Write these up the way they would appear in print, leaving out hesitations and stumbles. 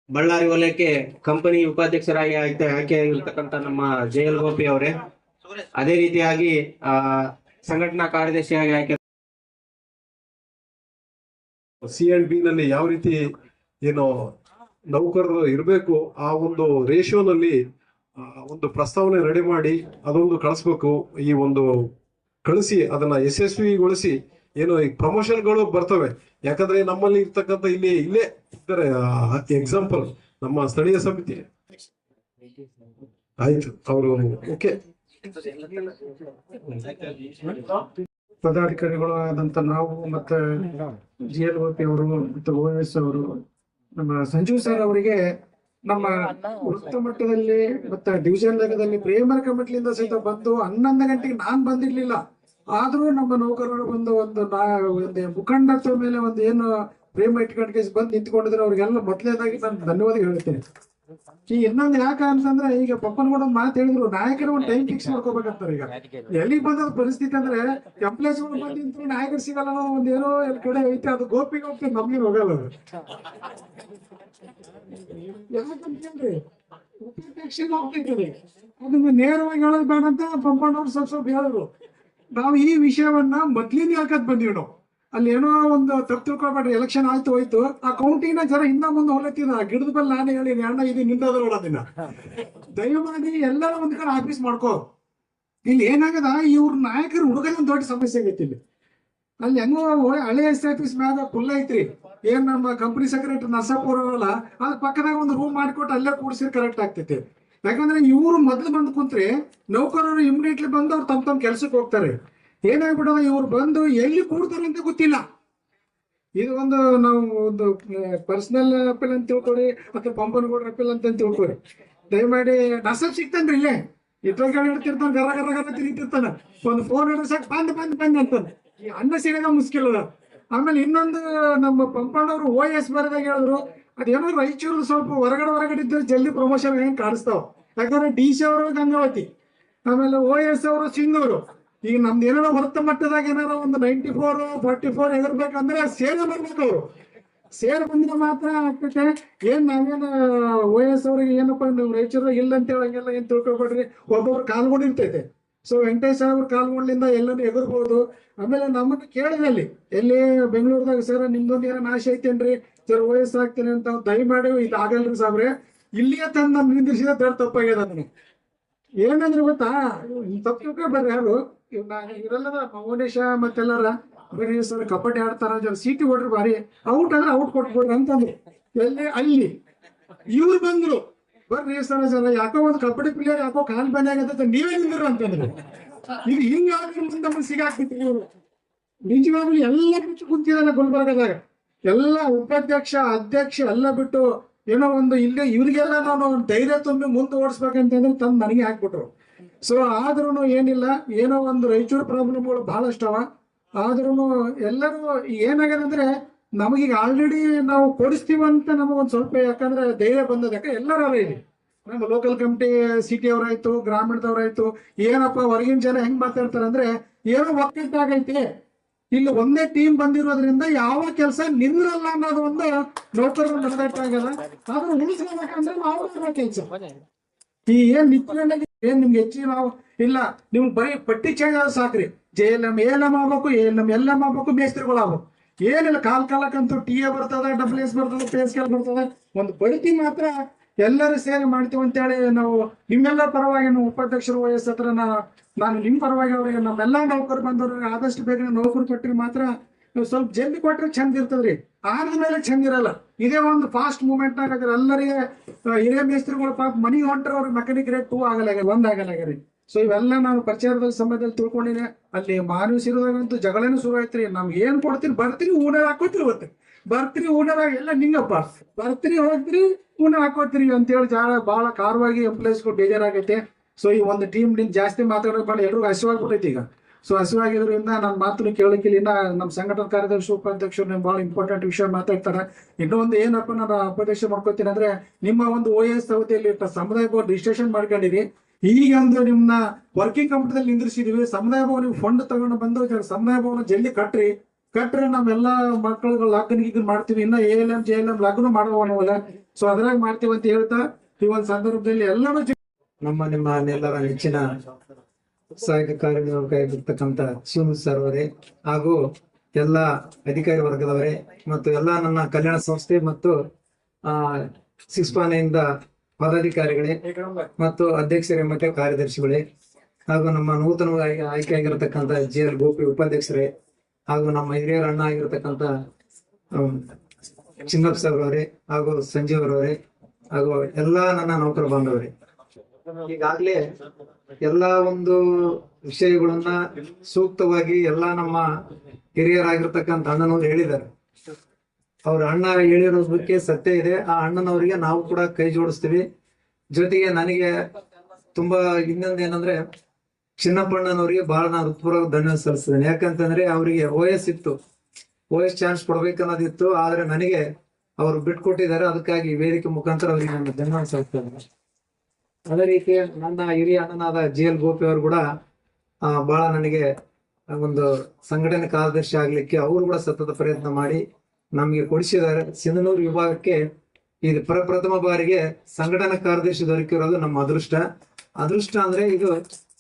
ಬಳ್ಳಾರಿ ವಲಯಕ್ಕೆ ಕಂಪನಿ ಉಪಾಧ್ಯಕ್ಷರಾಗಿ ಆಯ್ಕೆಯಾಗಿರ್ತಕ್ಕಂಥ ನಮ್ಮ ಜಯಲ್ ಗೋಪಿ ಅವರೇ, ಅದೇ ರೀತಿಯಾಗಿ ಸಂಘಟನಾ ಕಾರ್ಯದರ್ಶಿಯಾಗಿ ಆಯ್ಕೆ C&B ನಲ್ಲಿ ಯಾವ ರೀತಿ ಏನು ನೌಕರರು ಇರಬೇಕು ಆ ಒಂದು ರೇಷಿಯೋನಲ್ಲಿ ಒಂದು ಪ್ರಸ್ತಾವನೆ ರೆಡಿ ಮಾಡಿ ಅದೊಂದು ಕಳಿಸ್ಬೇಕು. ಈ ಒಂದು ಕಳಿಸಿ ಅದನ್ನ ಯಶಸ್ವಿಗೊಳಿಸಿ ಏನು ಈ ಪ್ರಮೋಷನ್ಗಳು ಬರ್ತವೆ. ಯಾಕಂದ್ರೆ ನಮ್ಮಲ್ಲಿ ಇರ್ತಕ್ಕಂಥ ಇಲ್ಲೇ ಇದ್ದಾರೆ ಎಕ್ಸಾಂಪಲ್ ನಮ್ಮ ಸ್ಥಳೀಯ ಸಮಿತಿ ಆಯ್ತು ಅವರು ಓಕೆ ಪದಾಧಿಕಾರಿಗಳು ಆದಂತ ನಾವು ಮತ್ತೆ GLOP ಅವರು ಮತ್ತೆ OS ಅವರು ನಮ್ಮ ಸಂಜೀವ್ ಸರ್ ಅವರಿಗೆ ನಮ್ಮ ವೃತ್ತ ಮಟ್ಟದಲ್ಲಿ ಮತ್ತೆ ಡಿವಿಷನ್ ಲೆಕ್ಕದಲ್ಲಿ ಪ್ರೇಮರ ಕಮಿಟಿಯಿಂದ ಸಹಿತ ಬಂದು 11 ಗಂಟೆಗೆ ನಾನ್ ಬಂದಿರ್ಲಿಲ್ಲ. ಆದ್ರೂ ನಮ್ಮ ನೌಕರರು ಬಂದು ಒಂದು ಮುಖಂಡತ್ವ ಮೇಲೆ ಒಂದು ಏನು ಪ್ರೇಮ ಇಟ್ಕೊಂಡು ಬಂದು ನಿಂತ್ಕೊಂಡಿದ್ರೆ ಅವ್ರಿಗೆಲ್ಲ ಮೊದಲನೇದಾಗಿ ನಾನು ಧನ್ಯವಾದ ಹೇಳ್ತೇನೆ. ಈ ಇನ್ನೊಂದು ಯಾಕ ಅಂತಂದ್ರೆ ಈಗ ಪಪ್ಪನ್ಗೂಡ ಒಂದು ಮಾತು ಹೇಳಿದ್ರು, ನಾಯಕರು ಒಂದು ಟೈಮ್ ಫಿಕ್ಸ್ ಮಾಡ್ಕೋಬೇಕಂತಾರೆ. ಈಗ ಎಲ್ಲಿಗೆ ಬಂದ ಪರಿಸ್ಥಿತಿ ಅಂದ್ರೆ ಎಂಪ್ಲಾಯ್ಸ್ಗಳು ಬಂದು ನಿಂತ್ರು ನಾಯಕರು ಸಿಗಲ್ಲ ಅನ್ನೋ ಒಂದ್ ಏನೋ ಎಲ್ಲಿ ಕಡೆ ಐತೆ, ಅದು ಗೋಪಿಗೆ ಹೋಗ್ತದೆ, ನಮ್ಗೆ ಹೋಗಲ್ಲ ಅದು. ಯಾಕಂತಂದ್ರೆ ಉಪಾಧ್ಯಕ್ಷ ಹೋಗ್ತಿದ್ದೀವಿ ಅದನ್ನ ನೇರವಾಗಿ ಹೇಳೋದು ಬೇಡ ಅಂತ ಪಂಪಣ್ಣವ್ರು ಸ್ವಲ್ಪ ಹೇಳಿದ್ರು. ನಾವು ಈ ವಿಷಯವನ್ನ ಮೊದ್ಲಿನ ಹೇಳ್ಕತ್ ಬಂದೀವಿ. ನಾವು ಅಲ್ಲಿ ಏನೋ ಒಂದು ತಪ್ಪು ತಿಳ್ಕೊಳ್ಬೇಡ್ರಿ, ಎಲೆಕ್ಷನ್ ಆಯ್ತು ಹೋಯ್ತು, ಆ ಕೌಂಟಿಂಗ್ ಜರ ಹಿಂದ ಮುಂದೆ ಹೊಲತ್ತಿದ ಗಿಡದ ಬಲ್ ನಾನೇ ಹೇಳಿ ಅಣ್ಣ ಇದು ನಿಂದದ ನೋಡೋದಿನ ದಯಮಾಡಿ ಎಲ್ಲರ ಒಂದ್ ಕಡೆ ಆಫೀಸ್ ಮಾಡ್ಕೋ. ಇಲ್ಲಿ ಏನಾಗದ ಇವ್ರ ನಾಯಕರು ಹುಡುಗರ ದೊಡ್ಡ ಸಮಸ್ಯೆ ಆಗೈತಿ. ಇಲ್ಲಿ ಅಲ್ಲಿ ಹೆಂಗೋ ಹಳೆ SIPs ಮ್ಯಾಗ ಫುಲ್ ಐತ್ರಿ. ಏನ್ ನಮ್ಮ ಕಂಪನಿ ಸೆಕ್ರೆಟರಿ ನರ್ಸಾಪುರ ಅವರಲ್ಲ, ಅದ್ರ ಪಕ್ಕದಾಗ ಒಂದು ರೂಮ್ ಮಾಡಿಕೊಟ್ಟು ಅಲ್ಲೇ ಕೂಡಿಸಿ ಕರೆಕ್ಟ್ ಆಗ್ತೈತಿ. ಯಾಕಂದ್ರೆ ಇವ್ರು ಮೊದ್ಲು ಬಂದು ಕುಂತ್ರೆ ನೌಕರರು ಇಮಿಡಿಯೇಟ್ಲಿ ಬಂದು ಅವ್ರು ತಮ್ಮ ಕೆಲ್ಸಕ್ಕೆ ಹೋಗ್ತಾರೆ. ಏನಾಗ್ಬಿಡೋದ ಇವ್ರು ಬಂದು ಎಲ್ಲಿ ಕೂಡ್ತಾರೆ ಅಂತ ಗೊತ್ತಿಲ್ಲ. ಇದು ಒಂದು ನಾವು ಒಂದು ಪರ್ಸನಲ್ ಅಪೀಲ್ ಅಂತ ತಿಳ್ಕೊರಿ ಮತ್ತೆ ಪಂಪನಗೌಡ್ರ ಅಪೀಲ್ ಅಂತ ತಿಳ್ಕೊರಿ. ದಯಮಾಡಿ ನರ್ಸಪ್ ಸಿಗ್ತಾನ್ರಿ ಇಲ್ಲೇ ಇಟ್ರಾಗ ಇಡ್ತಿರ್ತಾನೆ, ಗರ ಗರ ಗರ ತಿರುಗಿರ್ತಾನ, ಒಂದು ಫೋನ್ ಹಿಡಿದ್ರೆ ಸಾಕು ಬಂದ್ ಅಂತಾನೆ. ಈ ಅನ್ನ ಸಿಗೋದ ಮುಸ್ಕಿಲ್ ಅದ. ಆಮೇಲೆ ಇನ್ನೊಂದು ನಮ್ಮ ಪಂಪಣ್ಣವ್ರು OS ಬರದಾಗ ಹೇಳಿದ್ರು, ಅದೇನೋ ರಾಯಚೂರು ಸ್ವಲ್ಪ ಹೊರಗಡೆ ಇದ್ರೆ ಜಲ್ದಿ ಪ್ರಮೋಷನ್ ಹೆಂಗ್ ಕಾಣಿಸ್ತಾವ. ಯಾಕಂದ್ರೆ DC ಅವರು ಗಂಗಾವತಿ, ಆಮೇಲೆ OS ಅವರು ಸಿಂಗೂರು. ಈಗ ನಮ್ದು ಏನಾರ ಹೊರತ ಮಟ್ಟದಾಗ ಏನಾರ ಒಂದು 94 44 ಎಗರ್ಬೇಕಂದ್ರೆ ಸೇರೆ ಬರ್ಬೇಕು. ಅವರು ಸೇರ್ ಬಂದ್ರೆ ಮಾತ್ರ ಆಗ್ತೈತೆ. ಏನ್ ನಾವೇನು OS ಅವ್ರಿಗೆ ಏನಪ್ಪಾ ನೀವು ರಾಯಚೂರು ಇಲ್ಲ ಅಂತ ಹೇಳಂಗೆಲ್ಲ ಏನ್ ತಿಳ್ಕೊಬೇಡ್ರಿ, ಒಬ್ಬೊಬ್ರು ಕಾಲ್ಗೊಂಡಿರ್ತೈತೆ. ಸೊ ವೆಂಕಟೇಶ್ ಅವ್ರ ಕಾಲ್ಗೊಂಡ್ಲಿಂದ ಎಲ್ಲನೂ ಎಗರ್ಬೋದು. ಆಮೇಲೆ ನಮ್ಮನ್ನು ಕೇಳಿದಲ್ಲಿ ಎಲ್ಲಿ ಬೆಂಗಳೂರದಾಗ ಸರ್ ನಿಮ್ದೊಂದು ಏನೋ ನಾಶ ಐತೇನ್ರಿ ಸರ್ OS ಆಗ್ತೇನೆ ಅಂತ ದಯಮಾಡಿ ಇದು ಆಗಲ್ರಿ ಸಾಬ್ರೆ, ಇಲ್ಲಿಯೇ ತಂದು ನಮ್ ನಿಂದಿರ್ಸಿದ ದೊಡ್ಡ ತಪ್ಪಾಗ್ಯದ. ನನಗೆ ಏನಂದ್ರೆ ಗೊತ್ತಾ, ತಪ್ಪು ತಿಳ್ಕೊಬೇಡ್ರಿ ಯಾರು ಇವರೆಲ್ಲದ ಮೌನೇಶ ಮತ್ತೆಲ್ಲಾರ ಬರೀ ಸರ್ ಕಬಡ್ಡಿ ಆಡ್ತಾರ ಜನ ಸೀಟಿ ಹೊಡ್ರಿ ಬಾರಿ ಔಟ್ ಅಂದ್ರೆ ಔಟ್ ಕೊಟ್ಬಿಡ್ರಿ ಅಂತಂದ್ರು. ಎಲ್ಲಿ ಅಲ್ಲಿ ಇವ್ರು ಬಂದ್ರು, ಬರ್ರಿ ಸರ್ ಯಾಕೋ ಒಂದು ಕಬಡ್ಡಿ ಪ್ಲೇಯರ್ ಯಾಕೋ ಕಾಲ್ ಬ್ಯಾನ್ ಆಗತ್ತೆ ನೀವೇ ನಿಂದ್ರು ಅಂತಂದ್ರು. ಇದು ಹಿಂಗಾದ್ರೆ ಮುಂದೆ ಸಿಗಾಕ್ತಿತ್ತು. ಇವರು ನಿಜವಾಗ್ಲೂ ಎಲ್ಲ ಬಿಟ್ಟು ಕುಂತಿದಾನೆ ಗುಲ್ಬರ್ಗದಾಗ. ಎಲ್ಲ ಉಪಾಧ್ಯಕ್ಷ ಅಧ್ಯಕ್ಷ ಎಲ್ಲ ಬಿಟ್ಟು ಏನೋ ಒಂದು ಇಲ್ಲೇ ಇವ್ರಿಗೆಲ್ಲ ನಾನು ಧೈರ್ಯ ತುಂಬಿ ಮುಂದೆ ಓಡಿಸ್ಬೇಕಂತಂದ್ರೆ ತಂದು ನನಗೆ ಹಾಕ್ಬಿಟ್ರು. ಸೊ ಆದ್ರೂ ಏನಿಲ್ಲ, ಏನೋ ಒಂದು ರಾಯಚೂರು ಪ್ರಾಬ್ಲಮ್ಗಳು ಬಹಳಷ್ಟವ. ಆದ್ರೂ ಎಲ್ಲರೂ ಏನಾಗ್ಯದಂದ್ರೆ ನಮಗೀಗ ಆಲ್ರೆಡಿ ನಾವು ಕೊಡಿಸ್ತೀವಂತ ನಮಗೊಂದು ಸ್ವಲ್ಪ ಯಾಕಂದ್ರೆ ಧೈರ್ಯ ಬಂದದ. ಯಾಕೆ ಎಲ್ಲರೂ ಇಲ್ಲಿ ನಮ್ಮ ಲೋಕಲ್ ಕಮಿಟಿ ಸಿಟಿ ಅವರಾಯ್ತು ಗ್ರಾಮೀಣದವ್ರಾಯ್ತು ಏನಪ್ಪ ಹೊರಗಿನ ಜನ ಹೆಂಗ್ ಮಾತಾಡ್ತಾರೆ ಅಂದ್ರೆ ಏನೋ ಒಕ್ಕಟ್ಟಾಗೈತೆ, ಇಲ್ಲಿ ಒಂದೇ ಟೀಮ್ ಬಂದಿರೋದ್ರಿಂದ ಯಾವ ಕೆಲಸ ನಿಂದ್ರಲ್ಲ ಅನ್ನೋದು ಒಂದು ನೌಕರರು ಮನದಟ್ಟಾಗಲ್ಲ. ಆದ್ರೂ ಉಳಿಸ್ಬೇಕಂದ್ರೆ ನಾವು ಕೆಲಸ ಈ ಏನ್ ನಿಂತ್ಕೊಂಡಾಗ ಏನ್ ನಿಮ್ಗೆ ಹೆಚ್ಚಿಗೆ ನಾವು ಇಲ್ಲ, ನಿಮ್ಗೆ ಬರೀ ಪಟ್ಟಿ ಚೇಂಜ್ ಆದ್ರೆ ಸಾಕ್ರಿ. JLM ALM ಆಗ್ಬೇಕು, ALM LM ಆಗ್ಬೇಕು, ಮೇಸ್ತ್ರಿಗಳು ಆಗ್ಬೇಕು. ಏನಿಲ್ಲ ಕಾಲಕ್ಕಂತೂ TA ಬರ್ತದ, WS ಬರ್ತದ, PSK ಬರ್ತದ. ಒಂದು ಬಡ್ತಿ ಮಾತ್ರ ಎಲ್ಲರೂ ಸೇರಿ ಮಾಡ್ತೀವಿ ಅಂತೇಳಿ ನಾವು ನಿಮ್ಮೆಲ್ಲರ ಪರವಾಗಿ ನಾವು ಉಪಾಧ್ಯಕ್ಷರು OS ಹತ್ರ ನಾನು ನಿಮ್ ಪರವಾಗಿ ಅವ್ರಿಗೆ ನಮ್ಮೆಲ್ಲಾ ನೌಕರು ಬಂದವ್ರಿಗೆ ಆದಷ್ಟು ಬೇಗ ನೌಕರು ಕೊಟ್ಟರೆ ಮಾತ್ರ ಸ್ವಲ್ಪ ಜಲ್ದಿ ಕೊಟ್ರೆ ಚಂದ ಇರ್ತದ್ರಿ. ಆದ್ಮೇಲೆ ಚಂದ ಇರಲ್ಲ. ಇದೇ ಒಂದು ಫಾಸ್ಟ್ ಮೂವ್ಮೆಂಟ್ ನಾಗ ಎಲ್ಲರಿಗೆ ಹಿರಿಯ ಮೇಸ್ತ್ರಿಗಳು ಪಾಪ ಮನಿ ಹೊಂಟ್ರ ಅವ್ರ ಮೆಕ್ಯಾನಿಕ್ ರೇಟ್ 2 ಆಗಲಾಗ್ಯಾರ, 1 ಆಗಲಾಗ್ಯಾರಿ. ಸೊ ಇವೆಲ್ಲ ನಾವು ಪ್ರಚಾರದ ಸಮಯದಲ್ಲಿ ತಿಳ್ಕೊಂಡಿನಿ. ಅಲ್ಲಿ ಮಾನವ ಸಿರಿದಾಗಂತೂ ಜಗಳೇನು ಶುರು ಆಯ್ತ್ರಿ. ನಮ್ಗೆ ಏನ್ ಕೊಡ್ತೀರಿ, ಬರ್ತೀರಿ ಊನಾಗ ಹಾಕೋತಿರಿ, ಗೊತ್ತ ಬರ್ತೀರಿ ಊನಾಗ ಎಲ್ಲ ನಿಂಗಪ್ಪ ಬರ್ತೀರಿ ಹೋಗ್ತೀರಿ ಊನ ಹಾಕೋತೀರಿ ಅಂತೇಳಿ ಬಹಳ ಕಾರವಾಗಿ ಎಂಪ್ಲಾಯ್ಸ್ಗಳು ಬೇಜಾರಾಗೈತೆ. ಸೊ ಈ ಒಂದು ಟೀಮ್ ನಿಂದ ಜಾಸ್ತಿ ಮಾತಾಡೋಕೆ ಬಹಳ ಎಲ್ರಿಗೂ ಹಸಿವಾಗ್ಬಿಟ್ಟೈತಿ ಈಗ. ಸೊ ಹಸಿವಾಗಿದ್ರಿಂದ ನನ್ನ ಮಾತನ್ನು ಕೇಳೋಕ್ಕಿಲ್ಲ. ಇನ್ನ ನಮ್ಮ ಸಂಘಟನಾ ಕಾರ್ಯದರ್ಶಿ ಉಪಾಧ್ಯಕ್ಷರು ಬಹಳ ಇಂಪಾರ್ಟೆಂಟ್ ವಿಷಯ ಮಾತಾಡ್ತಾರೆ. ಇನ್ನೊಂದು ಏನಪ್ಪ ನಾನು ಉಪಾಧ್ಯಕ್ಷ ಮಾಡ್ಕೋತೀನಿ ಅಂದ್ರೆ, ನಿಮ್ಮ ಒಂದು OS ಅವಧಿಯಲ್ಲಿ ಸಮುದಾಯ ಭವನ ರಿಜಿಸ್ಟ್ರೇಷನ್ ಮಾಡ್ಕೊಂಡಿರಿ. ಈಗ ಒಂದು ನಿಮ್ನ ವರ್ಕಿಂಗ್ ಕಂಪ್ನಿದಲ್ಲಿ ನಿಂದ್ರಿಸಿದೀವಿ. ಸಮುದಾಯ ಭವನ ಫಂಡ್ ತಗೊಂಡು ಬಂದು ಸಮುದಾಯ ಭವನ ಜಲ್ದಿ ಕಟ್ರೆ ನಾವೆಲ್ಲ ಮಕ್ಕಳುಗಳು ಲಾಗ್ನ ಗೀಗನ್ ಮಾಡ್ತೀವಿ. ಇನ್ನ ALM JLM ಲಾಗ್ನು ಮಾಡುವ ಸೊ ಅದ್ರಾಗ ಮಾಡ್ತೀವಿ ಅಂತ ಹೇಳ್ತಾ ಈ ಒಂದು ಸಂದರ್ಭದಲ್ಲಿ ಎಲ್ಲರೂ ನಿಮ್ಮೆಲ್ಲರ ನೆಚ್ಚಿನ ಸಹಾಯಕ ಕಾರ್ಯನಿರ್ವಾಹಕರಾಗಿರ್ತಕ್ಕಂಥ ಶಿವಮೂರ್ತಿ ಸರ್ ಅವರೇ ಹಾಗೂ ಎಲ್ಲ ಅಧಿಕಾರಿ ವರ್ಗದವರೇ ಮತ್ತು ಎಲ್ಲ ನನ್ನ ಕಲ್ಯಾಣ ಸಂಸ್ಥೆ ಮತ್ತು ಸಿಸ್ಪಾನೆಯಿಂದ ಪದಾಧಿಕಾರಿಗಳೇ ಮತ್ತು ಅಧ್ಯಕ್ಷರೇ ಮತ್ತು ಕಾರ್ಯದರ್ಶಿಗಳೇ ಹಾಗೂ ನಮ್ಮ ನೂತನವಾಗಿ ಆಯ್ಕೆಯಾಗಿರತಕ್ಕಂಥ JL ಗೋಪಿ ಉಪಾಧ್ಯಕ್ಷರೇ ಹಾಗೂ ನಮ್ಮ ಹಿರಿಯರ ಅಣ್ಣ ಆಗಿರತಕ್ಕಂಥ ಚಿನ್ನಪ್ಪ ಸರ್ ಅವರೇ ಹಾಗೂ ಸಂಜೀವ್ ಅವರವರೇ ಹಾಗೂ ಎಲ್ಲಾ ನನ್ನ ನೌಕರ ಬಾಂಧವರೇ, ಈಗಾಗ್ಲೇ ಎಲ್ಲಾ ಒಂದು ವಿಷಯಗಳನ್ನ ಸೂಕ್ತವಾಗಿ ಎಲ್ಲಾ ನಮ್ಮ ಹಿರಿಯರಾಗಿರ್ತಕ್ಕಂಥ ಅಣ್ಣನವ್ರು ಹೇಳಿದ್ದಾರೆ. ಅವ್ರ ಅಣ್ಣ ಹೇಳಿರೋದಕ್ಕೆ ಸತ್ಯ ಇದೆ. ಆ ಅಣ್ಣನವರಿಗೆ ನಾವು ಕೂಡ ಕೈ ಜೋಡಿಸ್ತೀವಿ. ಜೊತೆಗೆ ನನಗೆ ತುಂಬಾ ಇನ್ನೊಂದು ಏನಂದ್ರೆ ಚಿನ್ನಪ್ಪಣ್ಣನವರಿಗೆ ಬಹಳ ನಾನು ಹೃತ್ಪೂರ್ವಕ ಧನ್ಯವಾದ ಸಲ್ಲಿಸ್ತೇನೆ. ಯಾಕಂತಂದ್ರೆ ಅವರಿಗೆ OS ಇತ್ತು, OS ಚಾನ್ಸ್ ಕೊಡ್ಬೇಕನ್ನೋದಿತ್ತು. ಆದ್ರೆ ನನಗೆ ಅವರು ಬಿಟ್ಕೊಟ್ಟಿದ್ದಾರೆ. ಅದಕ್ಕಾಗಿ ವೇದಿಕೆ ಮುಖಾಂತರ ಅವರಿಗೆ ನಾನು ಧನ್ಯವಾದ ಸಲ್ಲಿಸ್ತೇನೆ. ಅದೇ ರೀತಿ ನನ್ನ ಹಿರಿಯ ಅಣ್ಣನಾದ JL ಗೋಪಿ ಅವರು ಕೂಡ ಬಹಳ ನನಗೆ ಒಂದು ಸಂಘಟನೆ ಕಾರ್ಯದರ್ಶಿ ಆಗ್ಲಿಕ್ಕೆ ಅವರು ಕೂಡ ಸತತ ಪ್ರಯತ್ನ ಮಾಡಿ ನಮ್ಗೆ ಕೊಡಿಸಿದ್ದಾರೆ. ಸಿಂಧನೂರು ವಿಭಾಗಕ್ಕೆ ಇದು ಪ್ರಪ್ರಥಮ ಬಾರಿಗೆ ಸಂಘಟನಾ ಕಾರ್ಯದರ್ಶಿ ದೊರಕಿರೋದು ನಮ್ಮ ಅದೃಷ್ಟ ಅಂದ್ರೆ ಇದು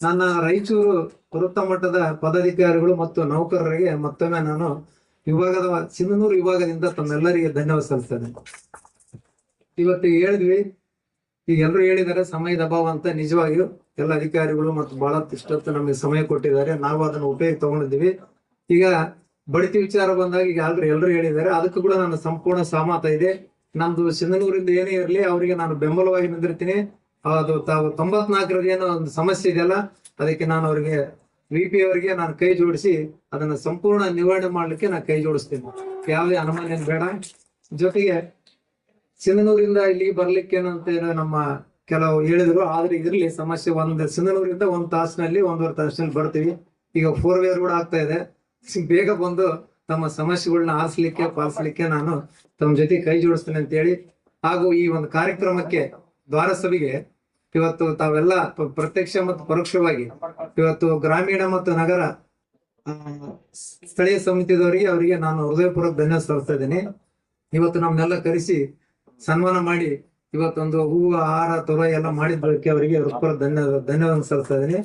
ನನ್ನ ರಾಯಚೂರು ವೃತ್ತ ಮಟ್ಟದ ಪದಾಧಿಕಾರಿಗಳು ಮತ್ತು ನೌಕರರಿಗೆ ಮತ್ತೊಮ್ಮೆ ನಾನು ಸಿಂಧನೂರು ವಿಭಾಗದಿಂದ ತಮ್ಮೆಲ್ಲರಿಗೆ ಧನ್ಯವಾದ ಸಲ್ಲಿಸ್ತೇನೆ. ಇವತ್ತು ಹೇಳಿದ್ವಿ, ಈಗ ಎಲ್ಲರೂ ಹೇಳಿದ್ದಾರೆ ಸಮಯದ ಅಭಾವ ಅಂತ. ನಿಜವಾಗಿಯೂ ಎಲ್ಲ ಅಧಿಕಾರಿಗಳು ಮತ್ತು ಬಹಳ ಇಷ್ಟೊತ್ತು ನಮಗೆ ಸಮಯ ಕೊಟ್ಟಿದ್ದಾರೆ. ನಾವು ಅದನ್ನು ಉಪಯೋಗ ತಗೊಂಡಿದ್ದೀವಿ. ಈಗ ಬಡ್ತಿ ವಿಚಾರ ಬಂದಾಗ ಈಗ ಎಲ್ಲರೂ ಹೇಳಿದ್ದಾರೆ, ಅದಕ್ಕೂ ಕೂಡ ನನ್ನ ಸಂಪೂರ್ಣ ಸಹಮತ ಇದೆ. ನಮ್ದು ಸಿಂಧನೂರಿಂದ ಏನೇ ಇರಲಿ ಅವರಿಗೆ ನಾನು ಬೆಂಬಲವಾಗಿ ನಿಂದಿರ್ತೀನಿ. ಅದು ತಾವು 94ರದ ಏನೋ ಒಂದು ಸಮಸ್ಯೆ ಇದೆಯಲ್ಲ, ಅದಕ್ಕೆ ನಾನು ಅವರಿಗೆ VP ಅವರಿಗೆ ನಾನು ಕೈ ಜೋಡಿಸಿ ಅದನ್ನ ಸಂಪೂರ್ಣ ನಿವಾರಣೆ ಮಾಡ್ಲಿಕ್ಕೆ ನಾನು ಕೈ ಜೋಡಿಸ್ತೀನಿ. ಯಾವುದೇ ಅನುಮಾನ ಬೇಡ. ಜೊತೆಗೆ ಸಿಂಧನೂರಿಂದ ಇಲ್ಲಿ ಬರ್ಲಿಕ್ಕೆ ಅಂತ ನಮ್ಮ ಕೆಲವು ಹೇಳಿದ್ರು. ಆದ್ರೆ ಇರ್ಲಿ ಸಮಸ್ಯೆ, ಸಿಂಧನೂರಿಂದ 1 ತಾಸಿನಲ್ಲಿ 1.5 ತಾಸಿನಲ್ಲಿ ಬರ್ತೀವಿ. ಈಗ 4 wheeler ಕೂಡ ಆಗ್ತಾ ಇದೆ. ಬೇಗ ಬಂದು ತಮ್ಮ ಸಮಸ್ಯೆಗಳನ್ನ ಪಾಲಿಸ್ಲಿಕ್ಕೆ ನಾನು ತಮ್ಮ ಜೊತೆ ಕೈ ಜೋಡಿಸ್ತೇನೆ ಅಂತ ಹೇಳಿ, ಹಾಗೂ ಈ ಒಂದು ಕಾರ್ಯಕ್ರಮಕ್ಕೆ ದ್ವಾರ ಸಭೆಗೆ ಇವತ್ತು ತಾವೆಲ್ಲ ಪ್ರತ್ಯಕ್ಷ ಮತ್ತು ಪರೋಕ್ಷವಾಗಿ ಇವತ್ತು ಗ್ರಾಮೀಣ ಮತ್ತು ನಗರ ಸ್ಥಳೀಯ ಸಮಿತಿದವರಿಗೆ ಅವರಿಗೆ ನಾನು ಹೃದಯಪೂರ್ವಕ ಧನ್ಯವಾದ ಸಲ್ಲಿಸ್ತಾ ಇದ್ದೀನಿ. ಇವತ್ತು ನಮ್ಮನ್ನೆಲ್ಲ ಕರೆಸಿ ಸನ್ಮಾನ ಮಾಡಿ ಇವತ್ತೊಂದು ಹೂವು ಆಹಾರ ತೊರೆ ಎಲ್ಲ ಮಾಡಿದ್ದಕ್ಕೆ ಅವರಿಗೆ ಹೃತ್ಪೂರ್ವಕ ಧನ್ಯವಾದ ಸಲ್ಲಿಸ್ತಾ ಇದ್ದೀನಿ.